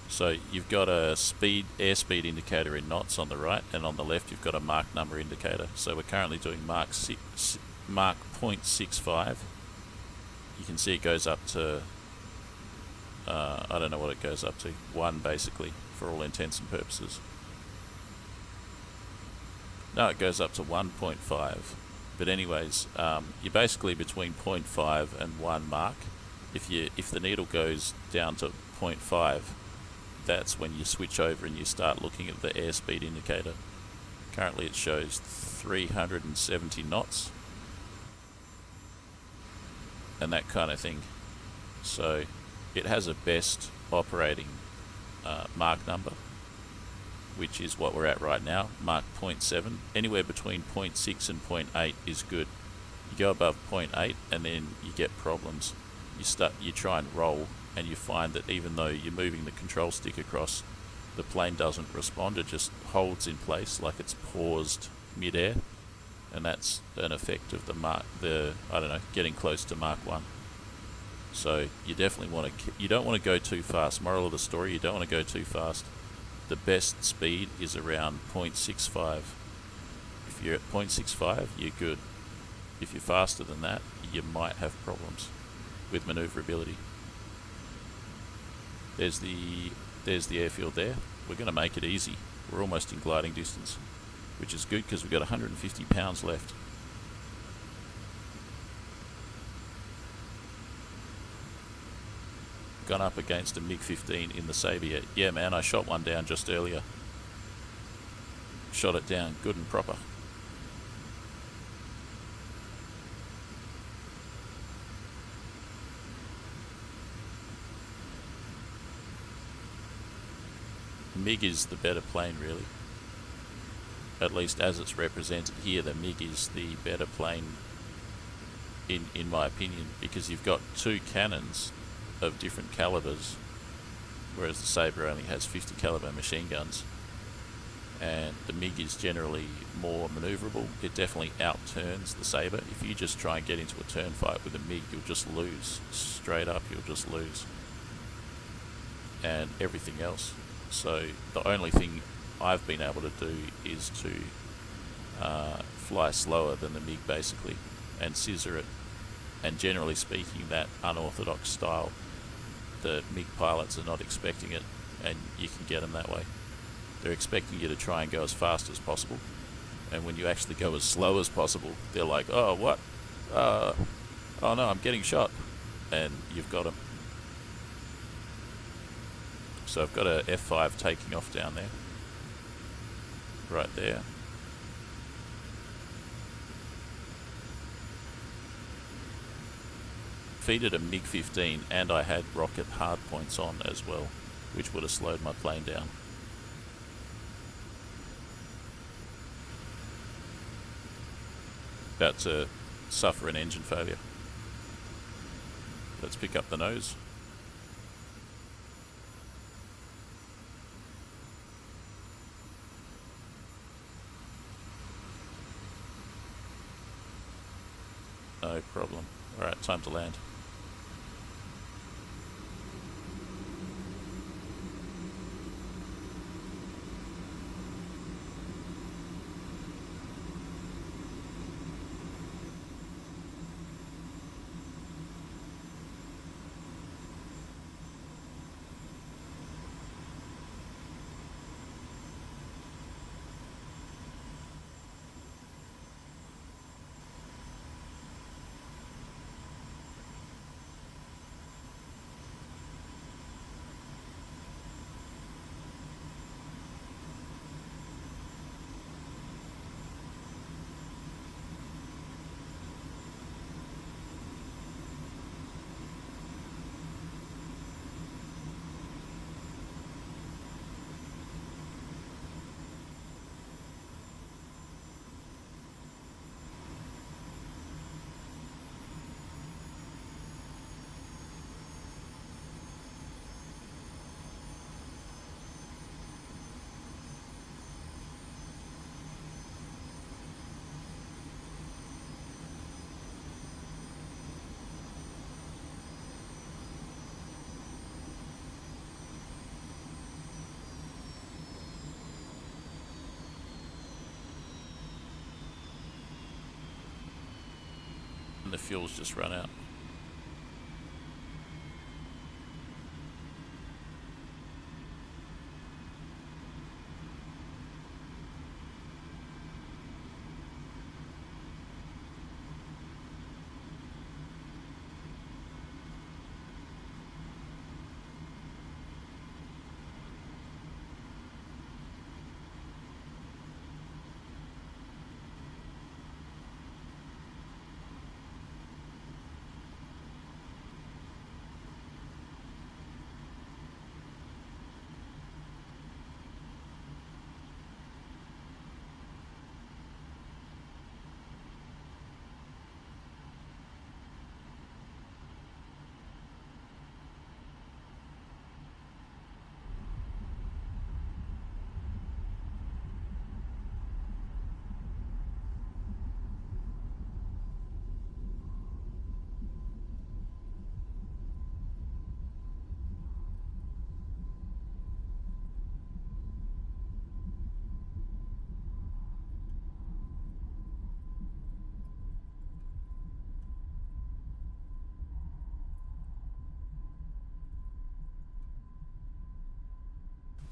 So you've got a airspeed indicator in knots on the right, and on the left you've got a Mach number indicator. So we're currently doing Mach 0.65. You can see it goes up to, I don't know what it goes up to, 1 basically, for all intents and purposes. No, it goes up to 1.5. But anyways, you're basically between 0.5 and 1 Mach. If the needle goes down to 0.5, that's when you switch over and you start looking at the airspeed indicator. Currently it shows 370 knots and that kind of thing. So it has a best operating Mach number, which is what we're at right now, Mach 0.7. Anywhere between 0.6 and 0.8 is good. You go above 0.8 and then you get problems. You try and roll, and you find that even though you're moving the control stick across, the plane doesn't respond. It just holds in place like it's paused mid-air, and that's an effect of getting close to Mach 1. So you definitely you don't want to go too fast. Moral of the story, you don't want to go too fast. The best speed is around 0.65. If you're at 0.65, you're good. If you're faster than that, you might have problems with maneuverability. There's the airfield there. We're going to make it easy. We're almost in gliding distance, which is good because we've got 150 pounds left. Gone up against a MiG-15 in the Sabre. Yeah, man, I shot one down just earlier. Shot it down good and proper. MiG is the better plane, really. At least as it's represented here, the MiG is the better plane in my opinion, because you've got 2 cannons of different calibers, whereas the Sabre only has 50 caliber machine guns. and the MiG is generally more manoeuvrable. It definitely outturns the Sabre. If you just try and get into a turn fight with a MiG, you'll just lose. Straight up, you'll just lose. And everything else. So the only thing I've been able to do is to fly slower than the MiG basically, and scissor it. And generally speaking, that unorthodox style, the MiG pilots are not expecting it, and you can get them that way. They're expecting you to try and go as fast as possible, and when you actually go as slow as possible, they're like, oh, what? Oh no, I'm getting shot. And you've got them. So I've got a F5 taking off down there. Right there. Defeated a MiG-15, and I had rocket hardpoints on as well, which would have slowed my plane down. About to suffer an engine failure. Let's pick up the nose. No problem. Alright, time to land. And the fuel's just run out.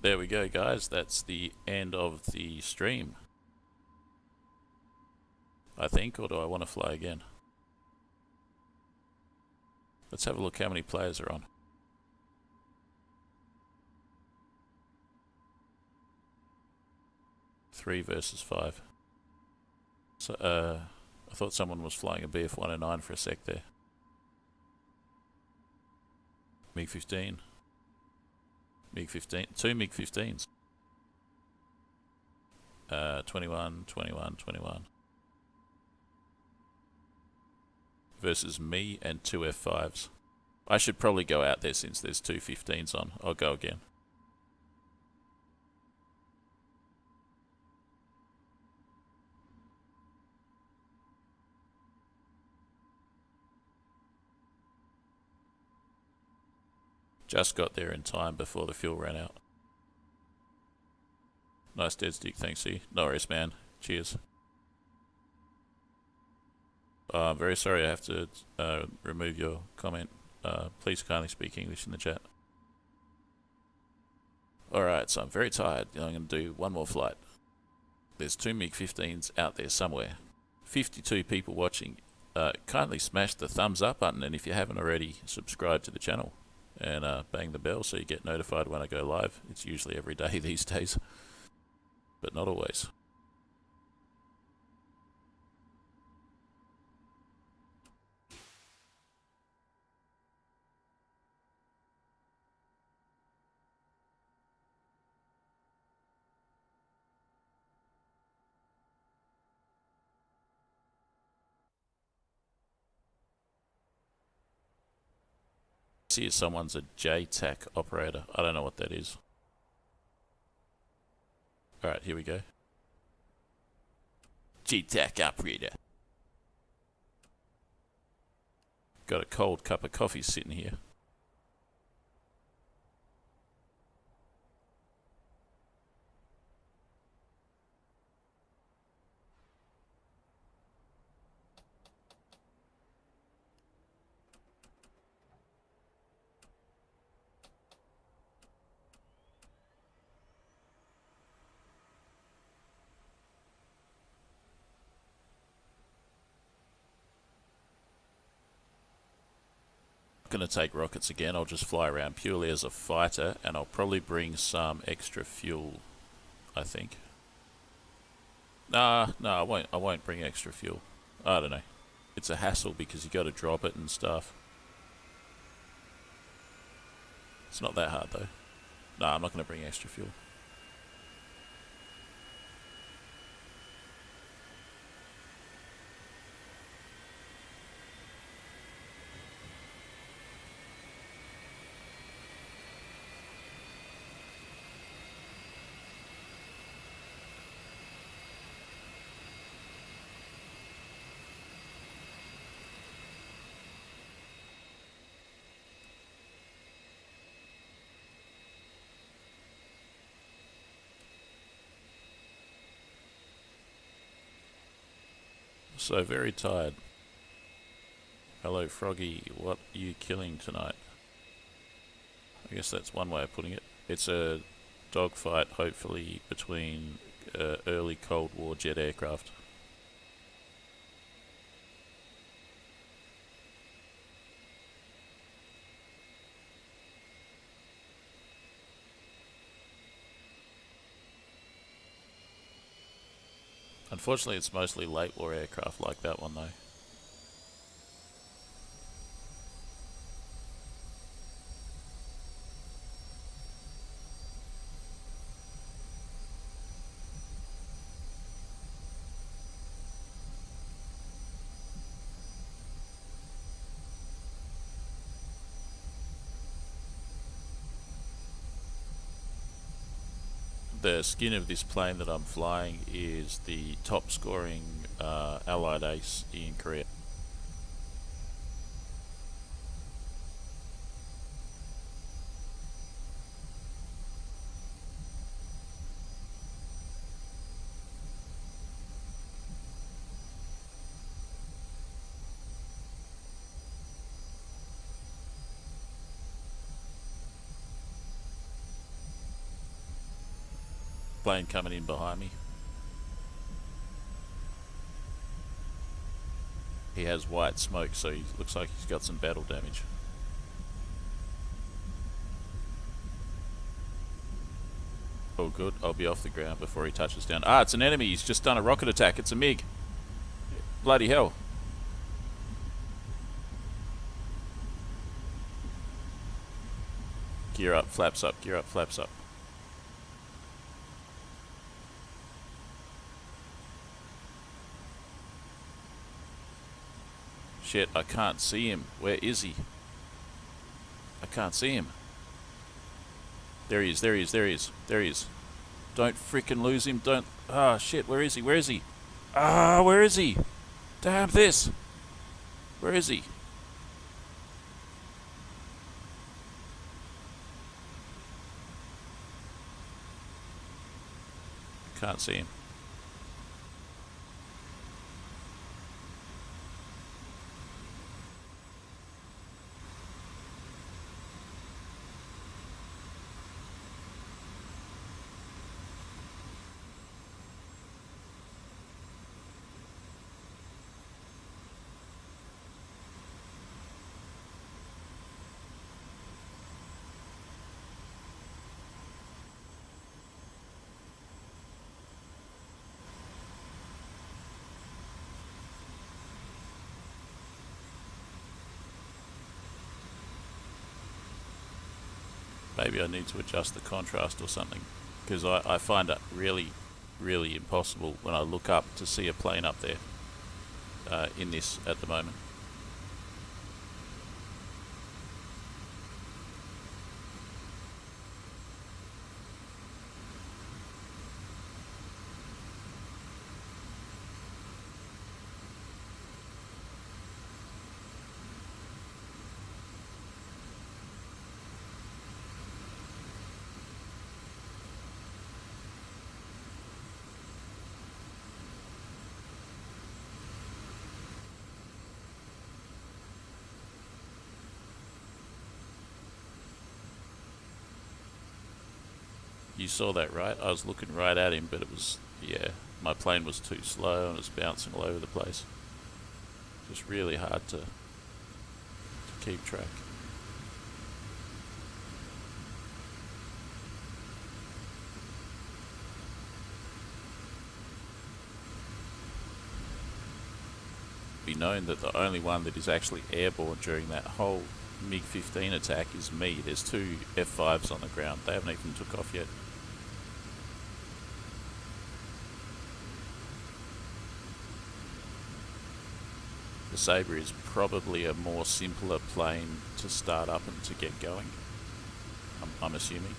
There we go, guys. That's the end of the stream, I think, or do I want to fly again? Let's have a look how many players are on. 3 versus 5. So, I thought someone was flying a BF-109 for a sec there. MiG-15. MiG-15. 2 MiG-15s. 21, 21, 21. Versus me and 2 F5s. I should probably go out there since there's 2 15s on. I'll go again. Just got there in time before the fuel ran out. Nice dead stick, thanks, C. No worries, man. Cheers. I'm very sorry I have to remove your comment. Please kindly speak English in the chat. Alright, so I'm very tired. I'm going to do one more flight. There's 2 MiG-15s out there somewhere. 52 people watching. Kindly smash the thumbs up button, and if you haven't already, subscribe to the channel. And bang the bell so you get notified when I go live. It's usually every day these days, but not always. See if someone's a JTAC operator. I don't know what that is. Alright, here we go. JTAC operator. Got a cold cup of coffee sitting here. Going to take rockets again. I'll just fly around purely as a fighter, and I'll probably bring some extra fuel, I think. No, I won't bring extra fuel. I don't know. It's a hassle because you got to drop it and stuff. It's not that hard though. No, I'm not going to bring extra fuel. So very tired. Hello Froggy, what are you killing tonight? I guess that's one way of putting it. It's a dogfight, hopefully, between early Cold War jet aircraft. Unfortunately, it's mostly late war aircraft like that one, though. The skin of this plane that I'm flying is the top scoring Allied ace in Korea. Plane coming in behind me. He has white smoke, so he looks like he's got some battle damage. Oh good, I'll be off the ground before he touches down. Ah, it's an enemy, he's just done a rocket attack, it's a MiG. Bloody hell. Gear up, flaps up, gear up, flaps up. Shit, I can't see him. Where is he? I can't see him. There he is, there he is, there he is, there he is. Don't frickin' lose him, don't... Ah, shit, where is he, where is he? Ah, where is he? Damn this! Where is he? Can't see him. Maybe I need to adjust the contrast or something, because I find it really, really impossible when I look up to see a plane up there in this at the moment. You saw that, right? I was looking right at him, but it was, yeah, my plane was too slow and it was bouncing all over the place. Just really hard to keep track. Be known that the only one that is actually airborne during that whole MiG-15 attack is me. There's two F5s on the ground. They haven't even took off yet. The Sabre is probably a more simpler plane to start up and to get going, I'm assuming.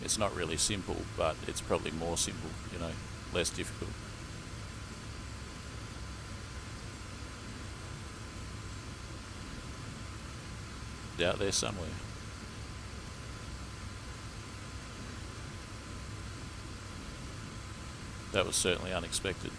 It's not really simple, but it's probably more simple, you know, less difficult. Out there somewhere. That was certainly unexpected.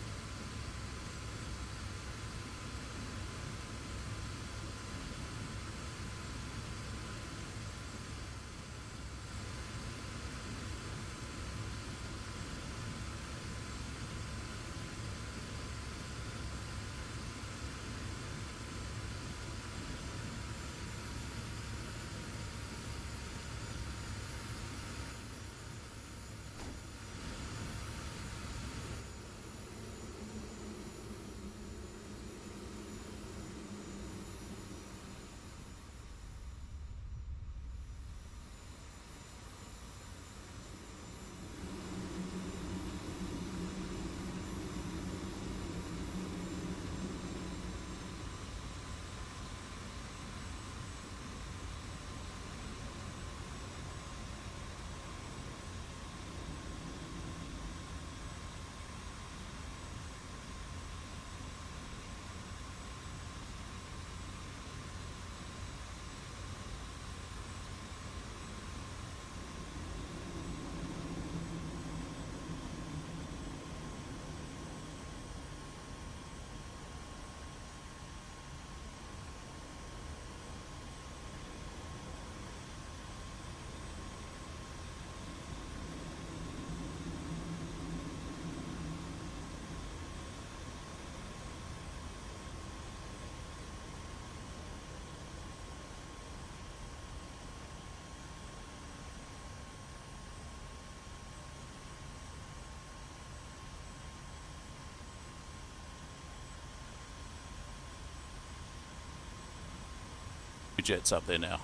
Jets up there now.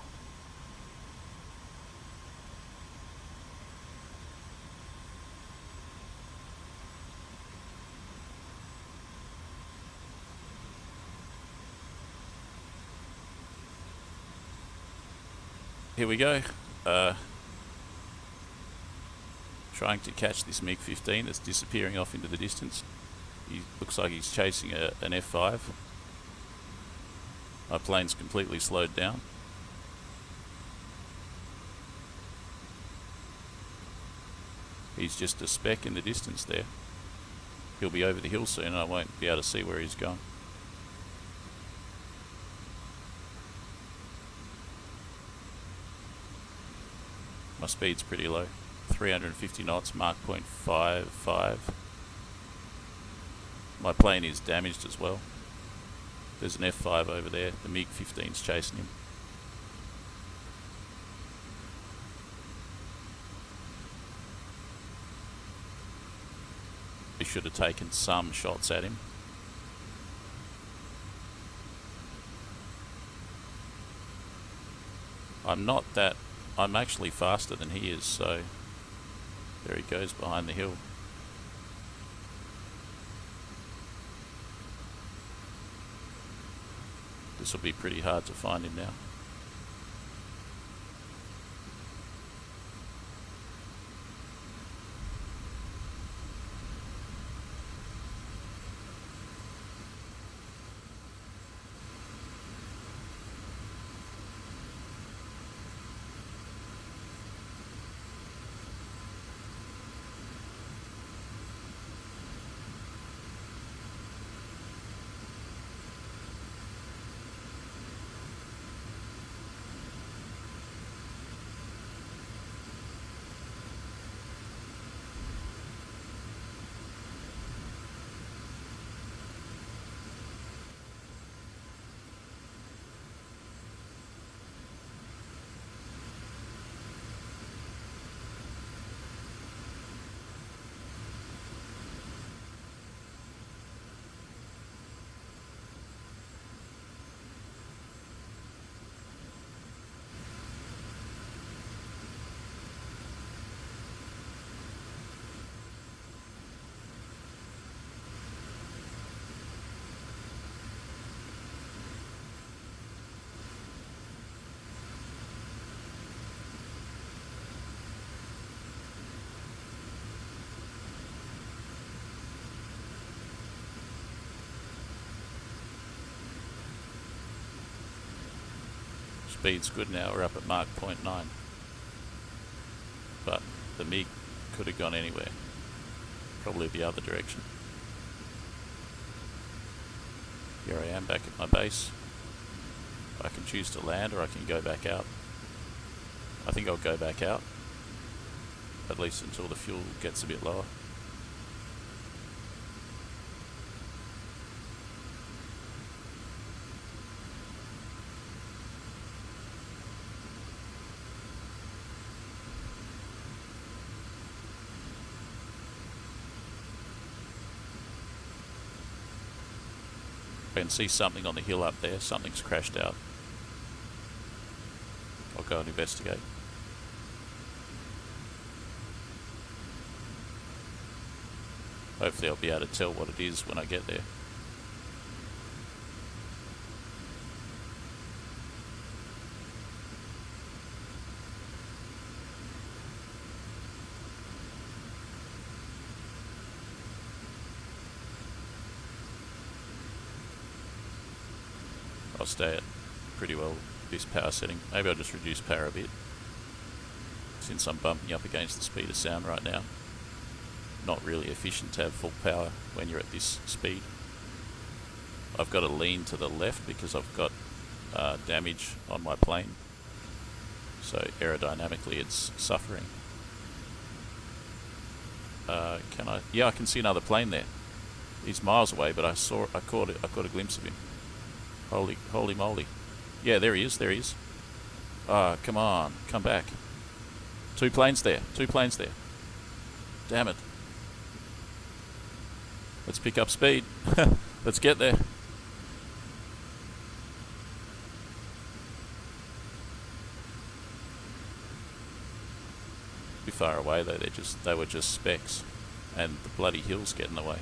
Here we go. Trying to catch this MiG-15 that's disappearing off into the distance. He looks like he's chasing an F5. My plane's completely slowed down. He's just a speck in the distance there. He'll be over the hill soon and I won't be able to see where he's going. My speed's pretty low. 350 knots, Mach 0.55. My plane is damaged as well. There's an F5 over there. The MiG-15's chasing him. We should have taken some shots at him. I'm actually faster than he is, so there he goes behind the hill. This will be pretty hard to find him now. Speed's good now, we're up at Mach 0.9. But the MiG could have gone anywhere. Probably the other direction. Here I am back at my base. I can choose to land or I can go back out. I think I'll go back out. At least until the fuel gets a bit lower. I can see something on the hill up there. Something's crashed out. I'll go and investigate. Hopefully I'll be able to tell what it is when I get there. I'll stay at pretty well this power setting. Maybe I'll just reduce power a bit, since I'm bumping up against the speed of sound right now. Not really efficient to have full power when you're at this speed. I've got to lean to the left because I've got damage on my plane, so aerodynamically it's suffering. Can I? Yeah, I can see another plane there. He's miles away, but I caught a glimpse of him. Holy moly. Yeah, there he is, there he is. Ah, come on, come back. Two planes there. Damn it. Let's pick up speed. Let's get there. Too far away though, they were just specks. And the bloody hills get in the way.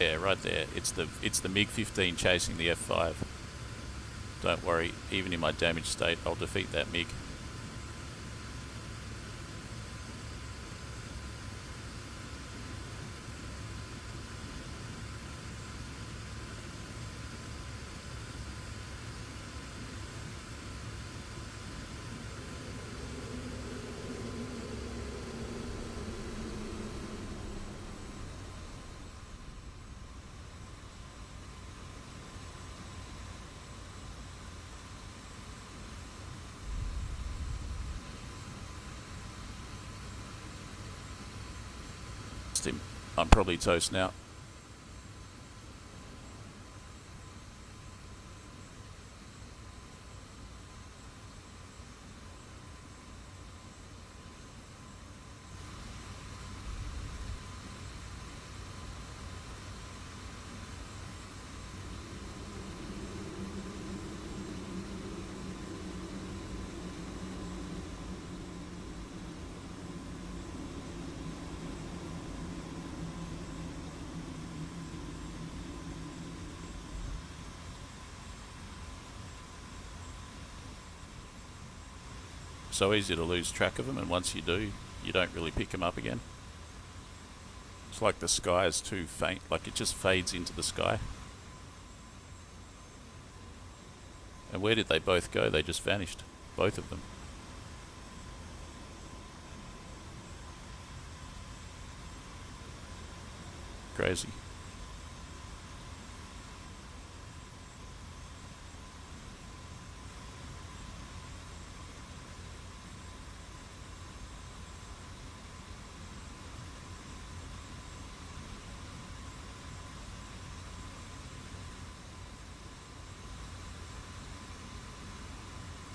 Yeah, right there. It's the MiG-15 chasing the F5. Don't worry, even in my damaged state, I'll defeat that MiG. Him. I'm probably toast now. So easy to lose track of them, and once you do, you don't really pick them up again. It's like the sky is too faint, like it just fades into the sky. And where did they both go? They just vanished, both of them. Crazy.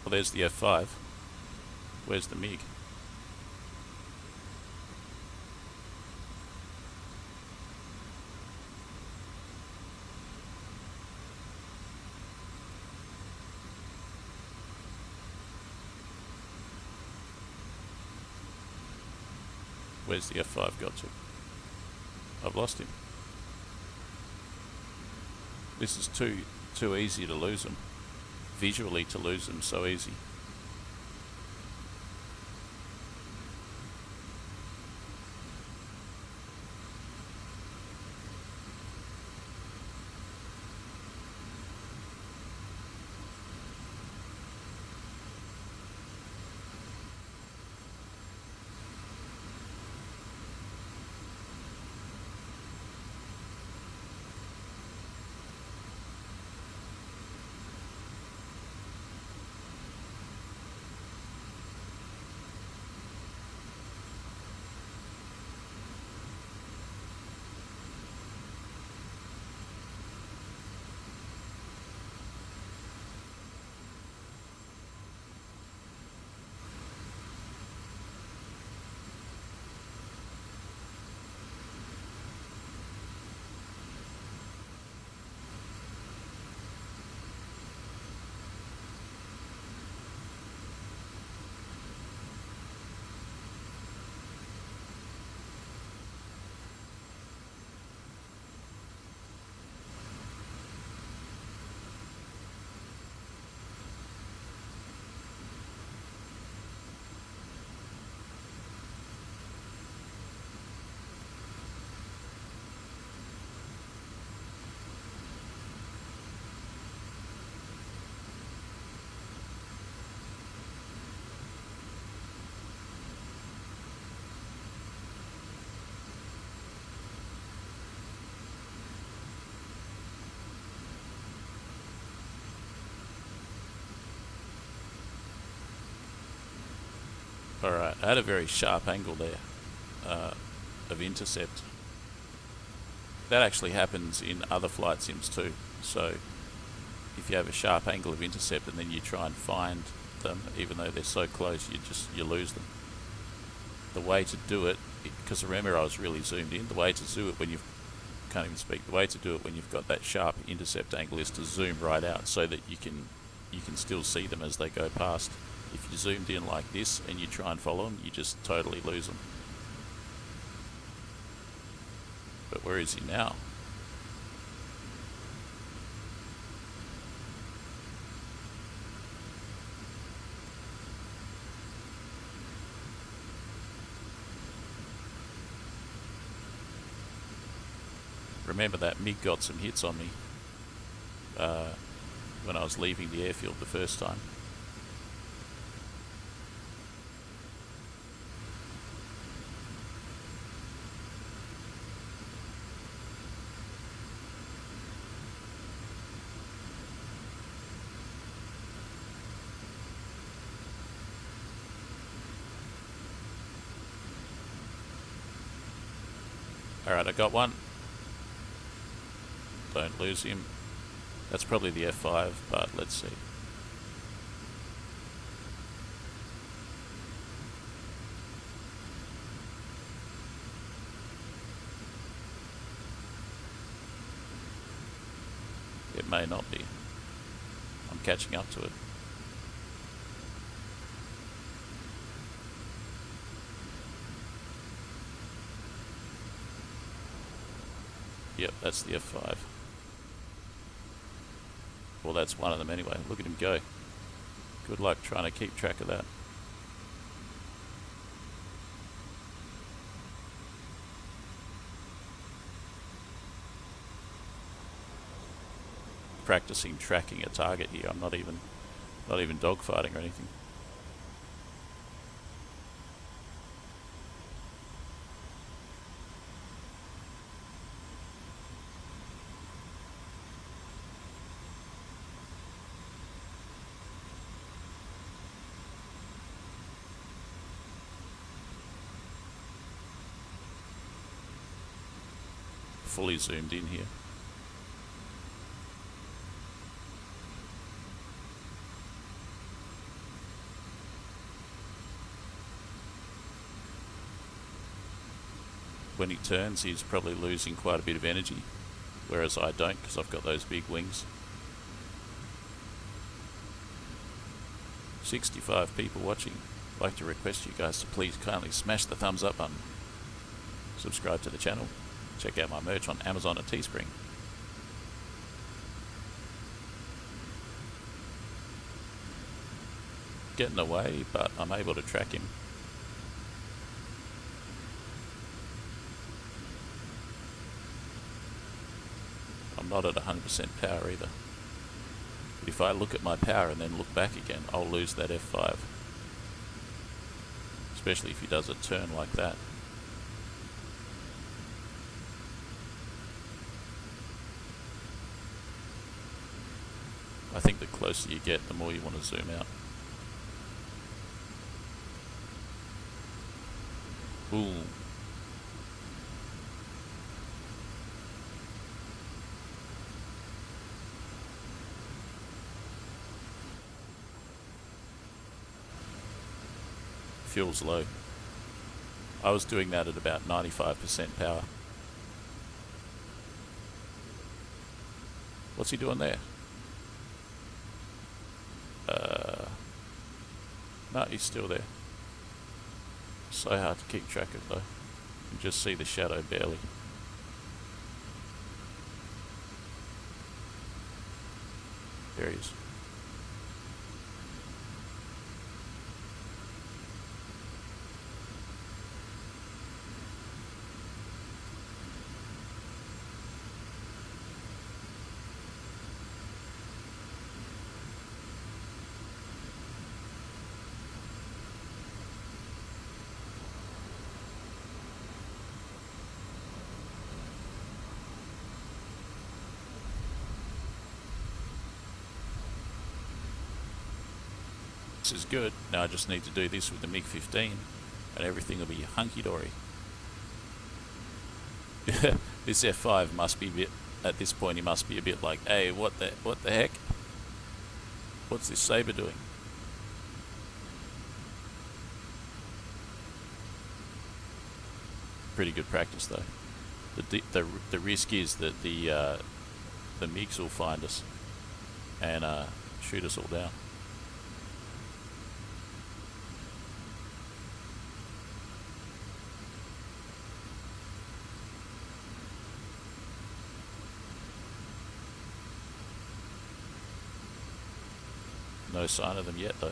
Well, there's the F5. Where's the MiG? Where's the F5 got to? I've lost him. This is too easy to lose them. Visually to lose them so easy. Alright, I had a very sharp angle there of intercept. That actually happens in other flight sims too. So if you have a sharp angle of intercept and then you try and find them, even though they're so close, you lose them. The way to do it, because remember I was really zoomed in, the way to do it when you've can't even speak. The way to do it when you've got that sharp intercept angle is to zoom right out so that you can still see them as they go past. If you zoomed in like this and you try and follow them, you just totally lose them. But where is he now? Remember that MiG got some hits on me when I was leaving the airfield the first time. Alright, I got one. Don't lose him. That's probably the F5, but let's see. It may not be. I'm catching up to it. Yep, that's the F5. Well, that's one of them anyway. Look at him go. Good luck trying to keep track of that. Practicing tracking a target here. I'm not even dogfighting or anything. Fully zoomed in here. When he turns, he's probably losing quite a bit of energy, whereas I don't because I've got those big wings. 65 people watching. I'd like to request you guys to please kindly smash the thumbs up button. Subscribe to the channel. Check out my merch on Amazon and Teespring. Getting away, but I'm able to track him. I'm not at 100% power either. But if I look at my power and then look back again, I'll lose that F5. Especially if he does a turn like that. I think the closer you get, the more you want to zoom out. Ooh. Fuel's low. I was doing that at about 95% power. What's he doing there? No, he's still there. So hard to keep track of though. You can just see the shadow barely. There he is. This is good. Now I just need to do this with the MiG-15 and everything will be hunky-dory. This F5 must be a bit, at this point he must be a bit like, hey, what the heck? What's this Sabre doing? Pretty good practice though. The risk is that the MiGs will find us and shoot us all down. No sign of them yet though.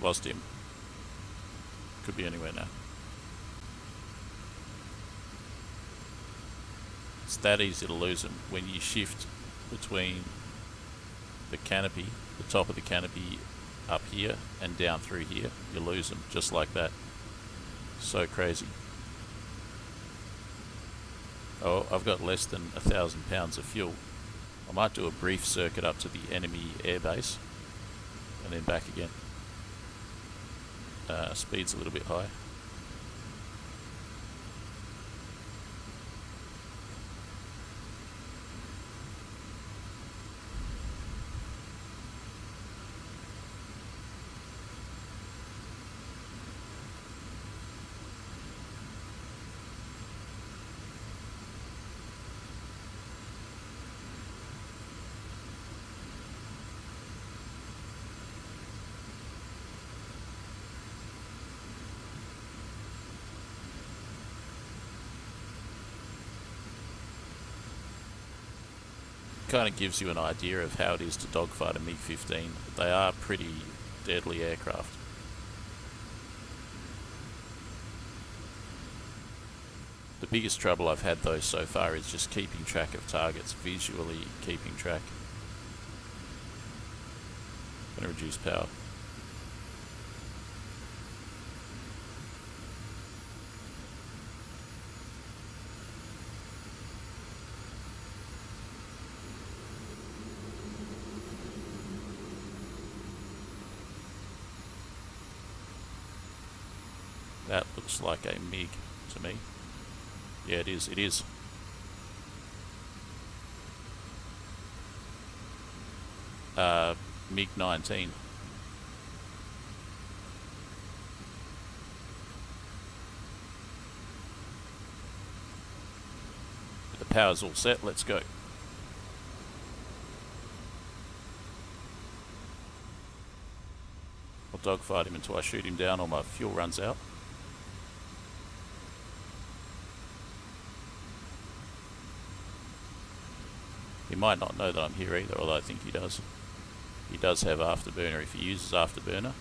Lost him. Could be anywhere now. It's that easy to lose him when you shift between the canopy, the top of the canopy up here and down through here. You lose them just like that. So crazy. Oh, I've got less than 1,000 pounds of fuel. I might do a brief circuit up to the enemy airbase and then back again. Speed's a little bit high. Kind of gives you an idea of how it is to dogfight a MiG-15. They are pretty deadly aircraft. The biggest trouble I've had though so far is just keeping track of targets, visually keeping track. I'm going to reduce power. That looks like a MiG to me. Yeah, it is. It is. MiG-19. The power's all set. Let's go. I'll dogfight him until I shoot him down or my fuel runs out. He might not know that I'm here either, although I think he does. He does have afterburner. If he uses afterburner,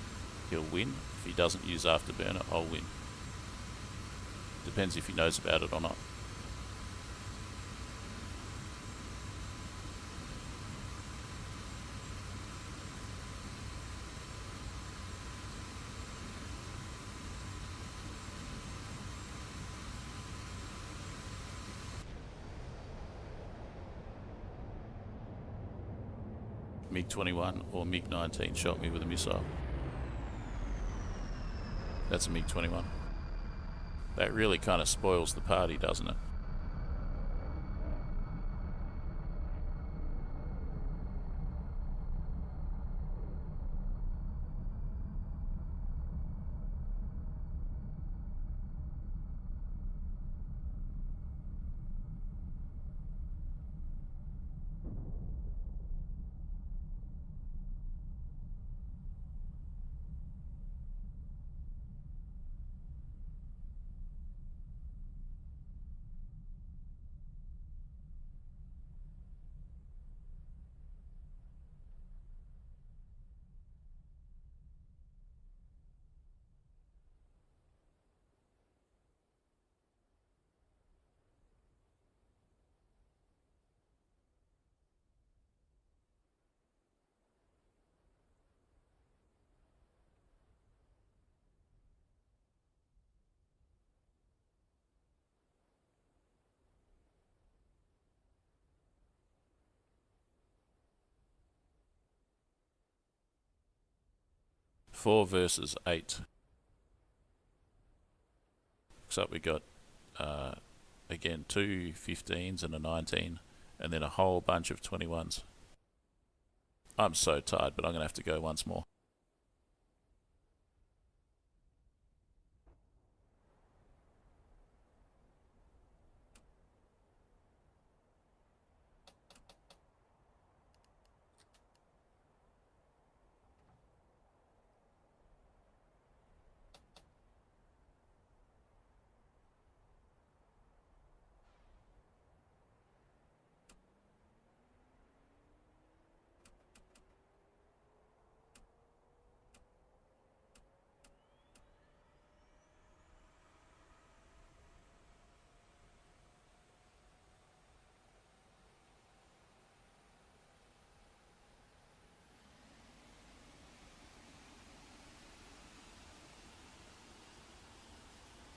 he'll win. If he doesn't use afterburner, I'll win. Depends if he knows about it or not. MiG-21 or MiG-19 shot me with a missile. That's a MiG-21. That really kind of spoils the party, doesn't it? Four versus 8. Looks like we got, again, two 15s and a 19, and then a whole bunch of 21s. I'm so tired, but I'm going to have to go once more.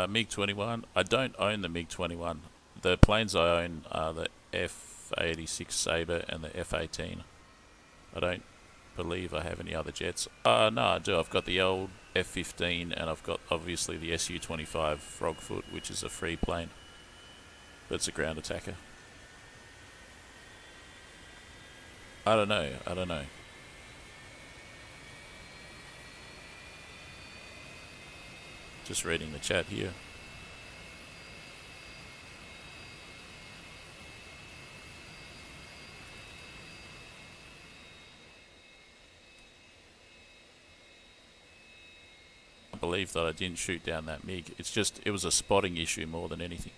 A MiG-21. I don't own the MiG-21. The planes I own are the F86 Sabre and the F-18. I don't believe I have any other jets. No, I do. I've got the old F-15 and I've got obviously the Su-25 Frogfoot, which is a free plane. But it's a ground attacker. I don't know. Just reading the chat here. I believe that I didn't shoot down that MiG. It's just, it was a spotting issue more than anything.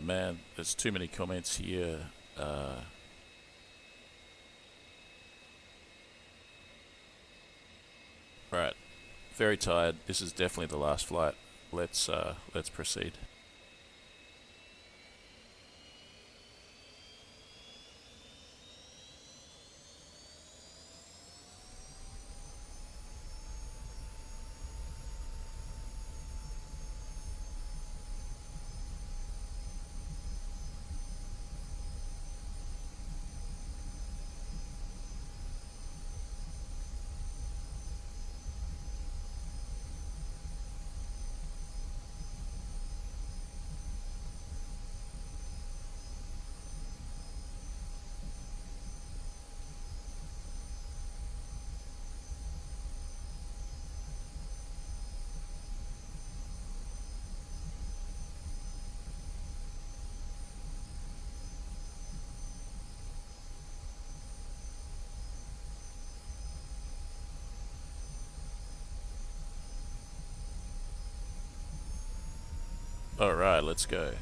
Man, there's too many comments here. Right, very tired. This is definitely the last flight. Let's proceed. Alright, let's go.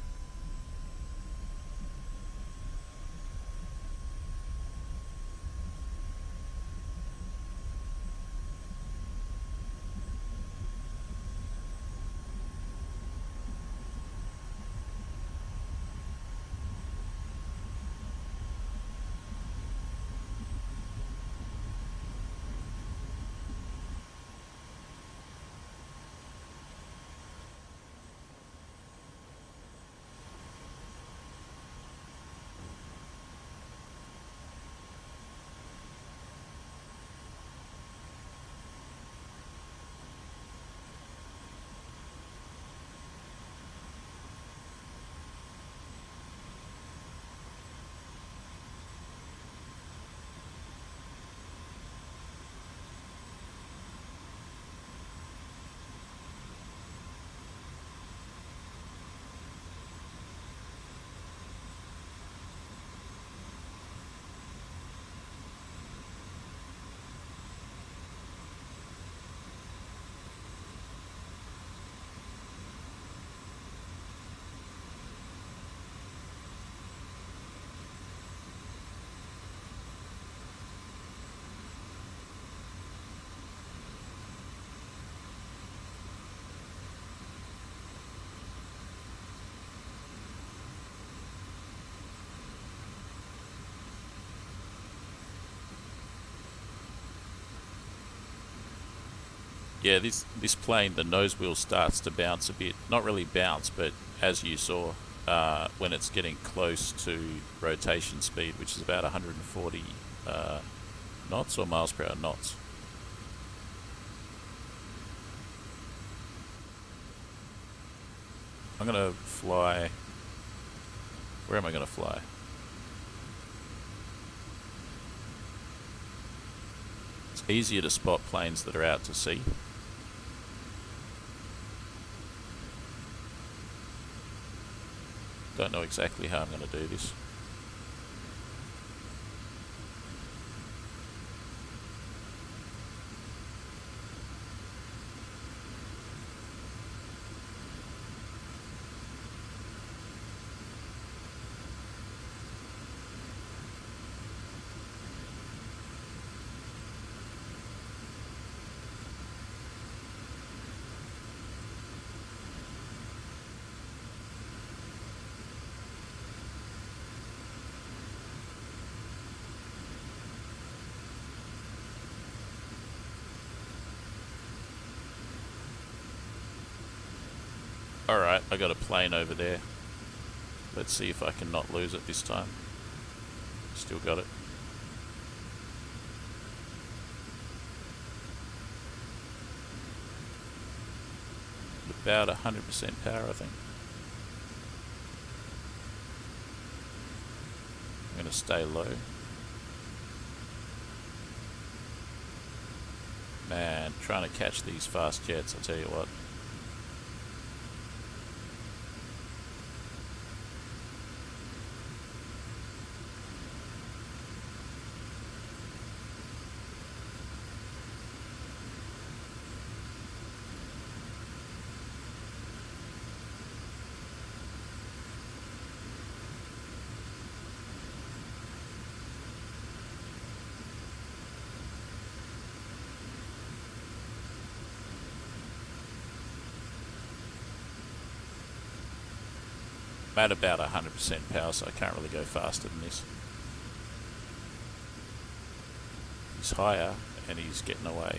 Yeah, this plane, the nose wheel starts to bounce a bit. Not really bounce, but as you saw, when it's getting close to rotation speed, which is about 140 knots or miles per hour knots. I'm gonna fly. Where am I gonna fly? Let's easier to spot planes that are out to sea. Don't know exactly how I'm going to do this. Alright, I got a plane over there. Let's see if I can not lose it this time. Still got it. About 100% power, I think. I'm going to stay low. Man, trying to catch these fast jets, I tell you what. I'm at about 100% power, so I can't really go faster than this. He's higher and he's getting away.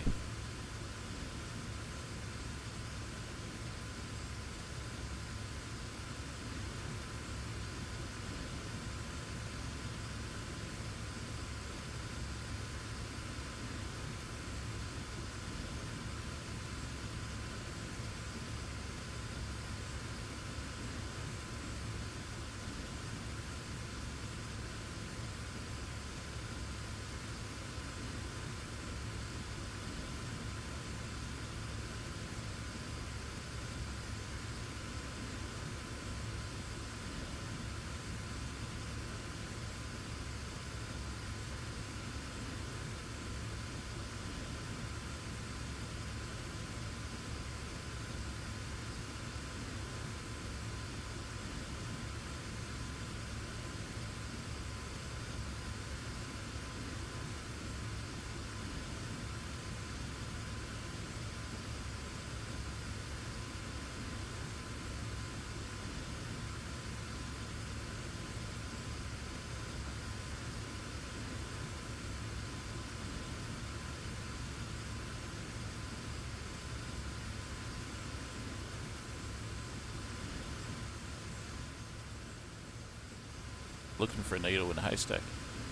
Looking for a needle in a haystack.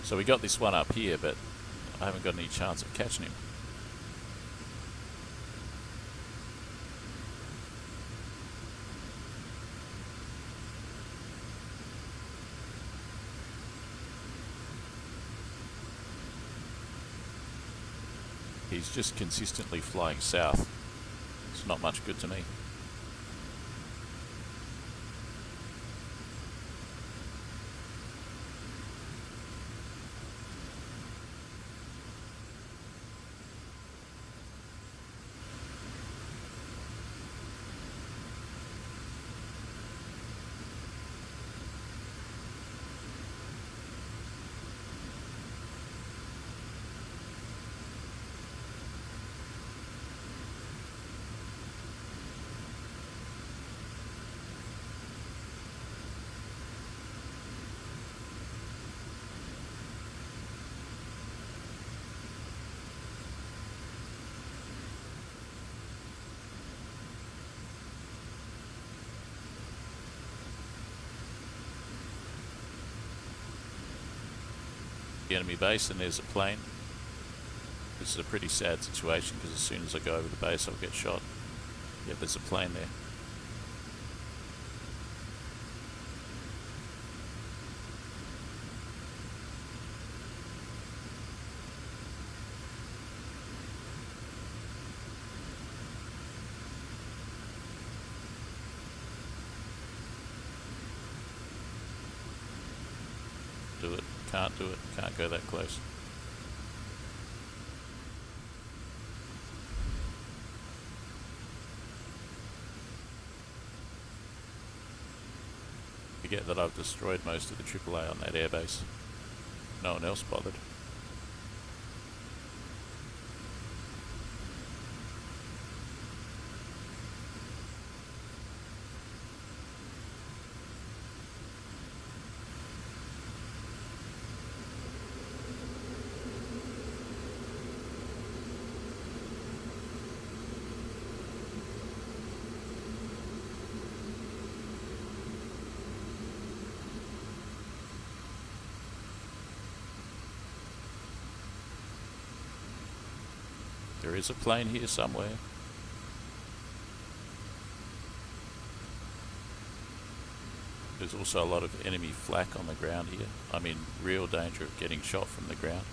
So we got this one up here, but I haven't got any chance of catching him. He's just consistently flying south. It's not much good to me. The enemy base, and there's a plane. This is a pretty sad situation because as soon as I go over the base I'll get shot. Yep, there's a plane there. do it. Can't do it. Can't go that close. Forget that I've destroyed most of the AAA on that airbase. No one else bothered. There is a plane here somewhere. There's also a lot of enemy flak on the ground here. I'm in real danger of getting shot from the ground.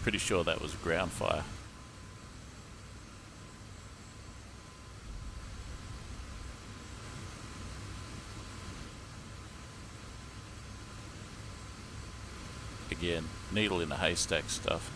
Pretty sure that was a ground fire. Again, needle in a haystack stuff.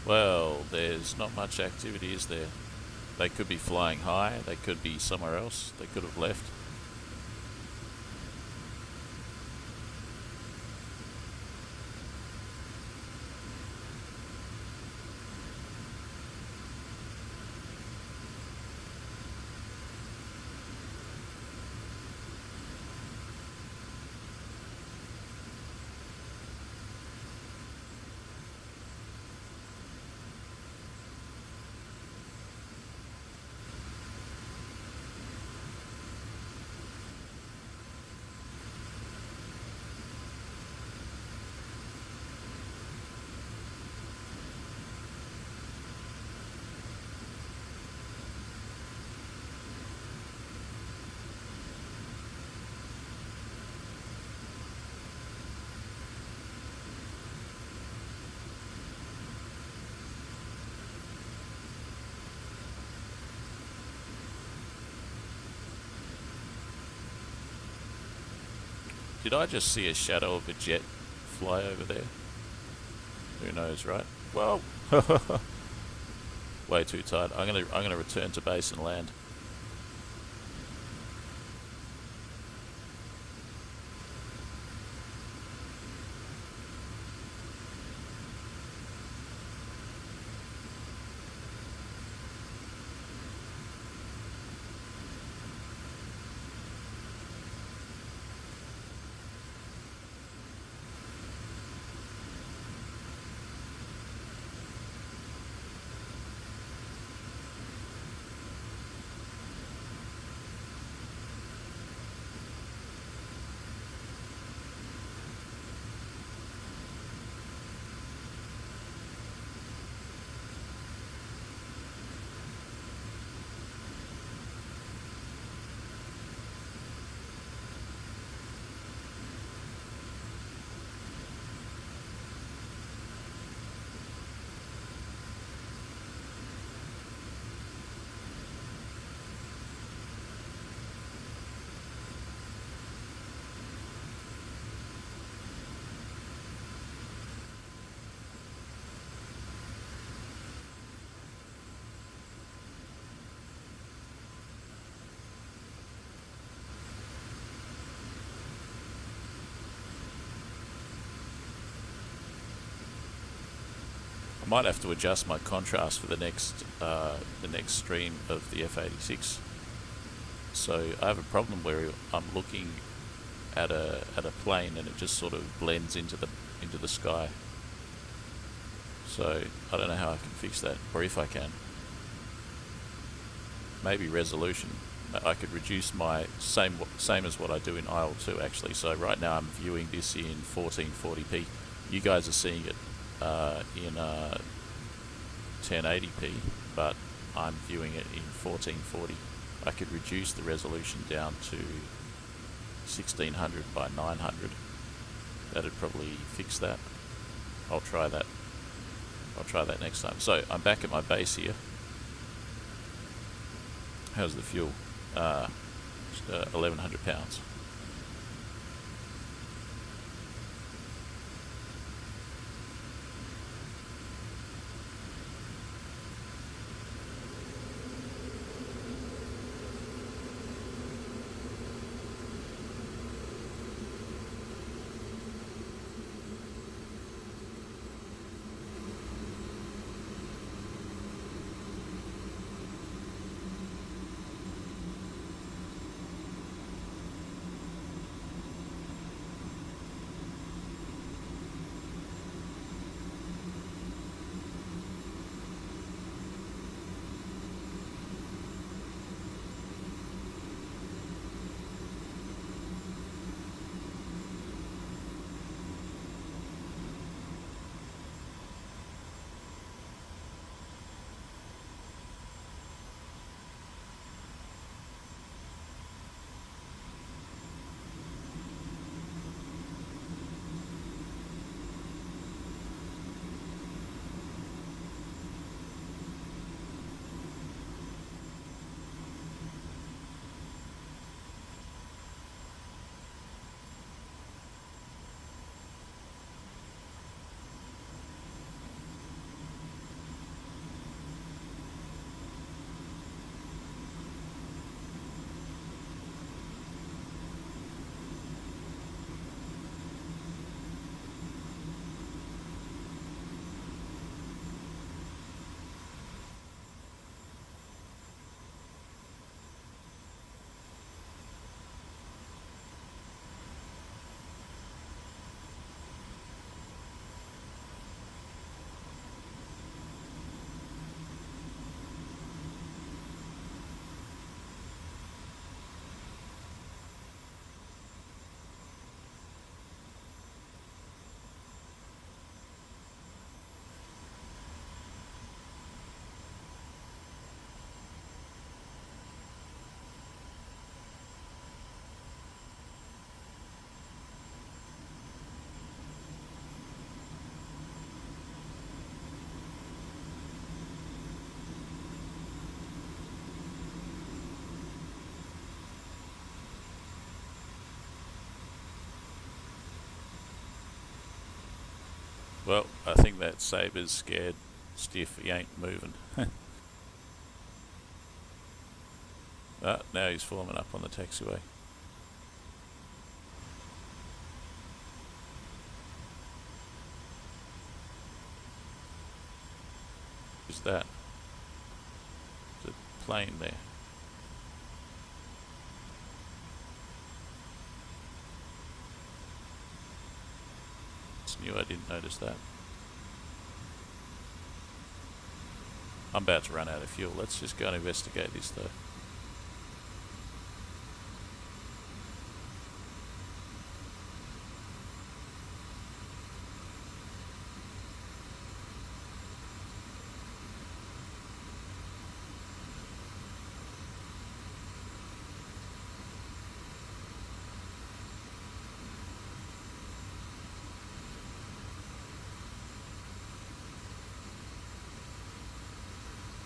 Well, there's not much activity, is there? They could be flying high, they could be somewhere else, they could have left. Did I just see a shadow of a jet fly over there? Who knows, right? Well, way too tight. I'm gonna return to base and land. I might have to adjust my contrast for the next stream of the F86. So I have a problem where I'm looking at a plane and it just sort of blends into the sky. So I don't know how I can fix that, or if I can. Maybe resolution. I could reduce my same as what I do in IL2 actually. So right now I'm viewing this in 1440p. You guys are seeing it in 1080p, but I'm viewing it in 1440. I could reduce the resolution down to 1600 by 900. That'd probably fix that. I'll try that. I'll try that next time. So I'm back at my base here. How's the fuel? 1100 pounds. Well, I think that Sabre's scared stiff, he ain't moving. Now he's forming up on the taxiway. Who's that? There's a plane there. It's new, I didn't notice that. I'm about to run out of fuel. Let's just go and investigate this though.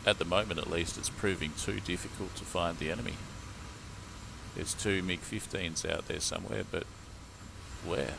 At the moment at least, it's proving too difficult to find the enemy. There's 2 MiG-15s out there somewhere, but where?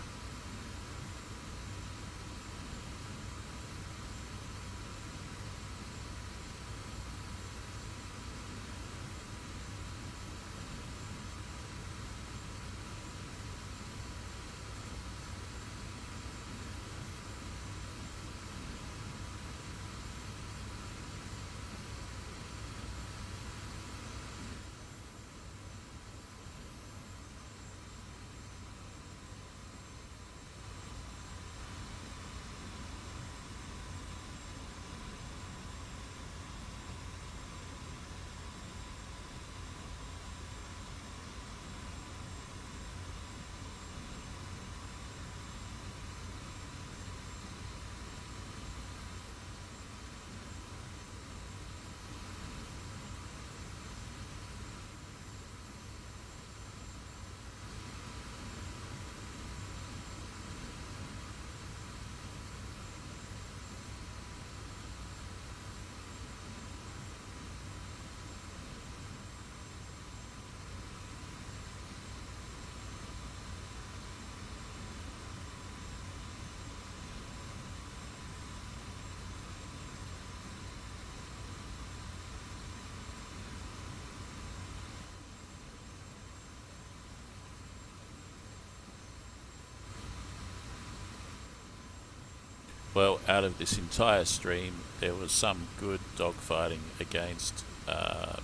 Well, out of this entire stream, there was some good dogfighting against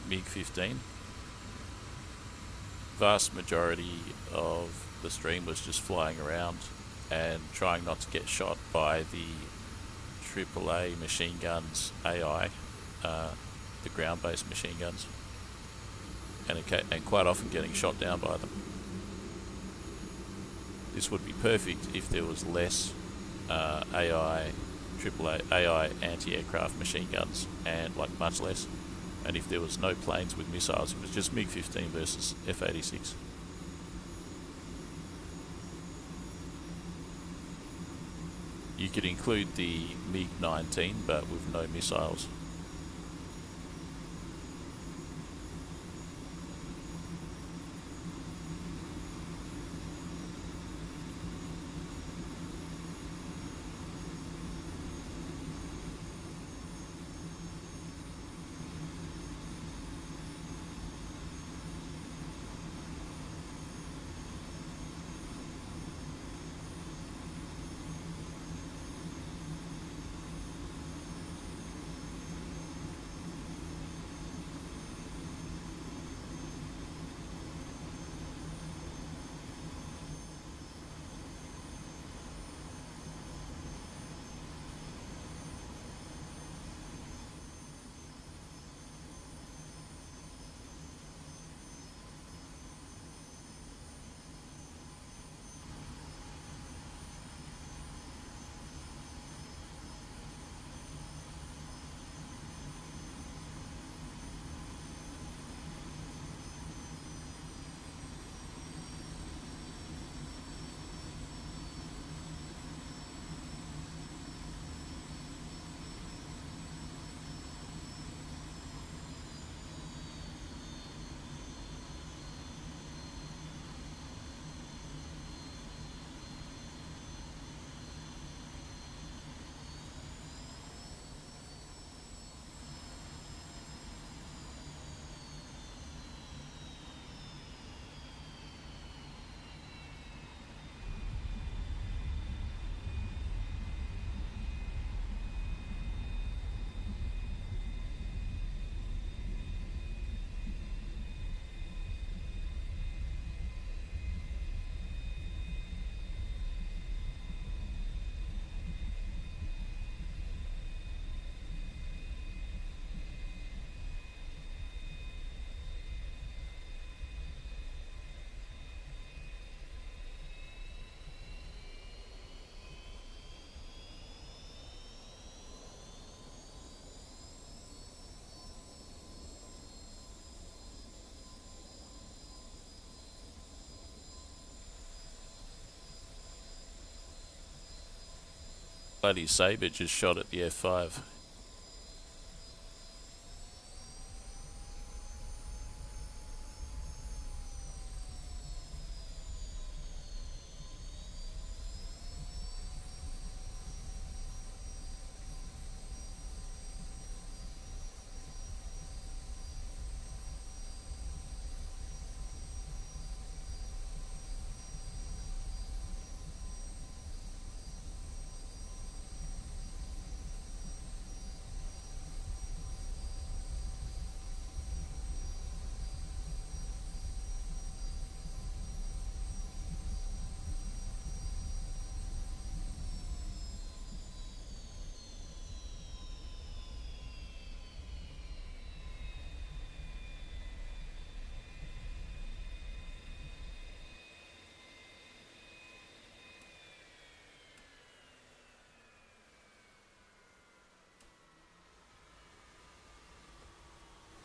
MiG-15. Vast majority of the stream was just flying around and trying not to get shot by the AAA machine guns AI, the ground-based machine guns, and quite often getting shot down by them. This would be perfect if there was less AAA AI anti-aircraft machine guns, and like much less, and if there was no planes with missiles, it was just MiG-15 versus F86. You could include the MiG-19 but with no missiles. Bloody Sabre just shot at the F5.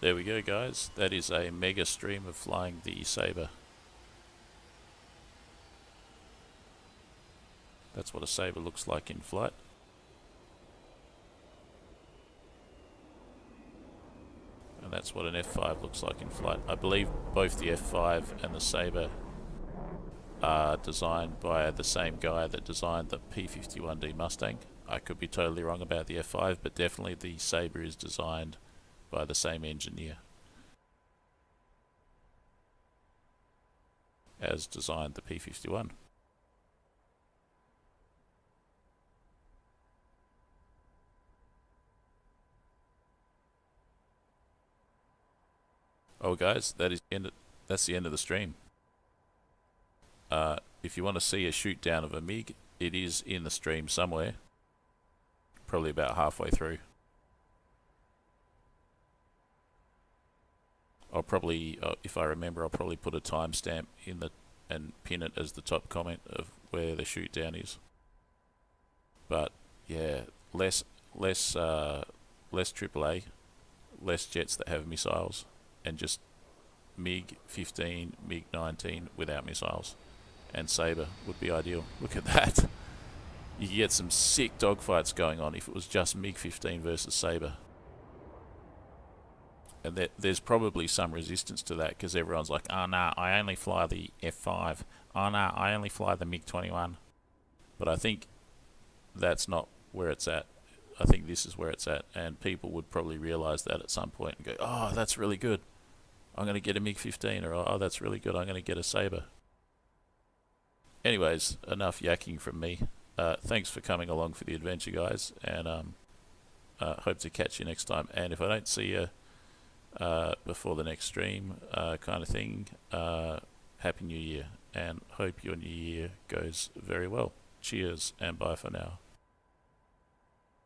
There we go, guys. That is a mega stream of flying the Sabre. That's what a Sabre looks like in flight. And that's what an F5 looks like in flight. I believe both the F5 and the Sabre are designed by the same guy that designed the P51D Mustang. I could be totally wrong about the F5, but definitely the Sabre is designed by the same engineer as designed the P51. Oh guys, that's the end of the stream. If you want to see a shoot down of a MiG, it is in the stream somewhere, probably about halfway through. I'll probably, if I remember, I'll probably put a timestamp in the and pin it as the top comment of where the shoot down is. But yeah, less AAA, less jets that have missiles, and just MiG 15, MiG 19 without missiles, and Sabre would be ideal. Look at that. You could get some sick dogfights going on if it was just MiG 15 versus Sabre. And there's probably some resistance to that because everyone's like, oh no, I only fly the F5. Oh no, I only fly the MiG 21. But I think that's not where it's at. I think this is where it's at, and people would probably realise that at some point and go, oh, that's really good. I'm going to get a MiG 15, or oh, that's really good. I'm going to get a Sabre. Anyways, enough yakking from me. Thanks for coming along for the adventure, guys, and hope to catch you next time. And if I don't see you before the next stream, kind of thing, Happy New Year, and hope your New Year goes very well. Cheers, and bye for now.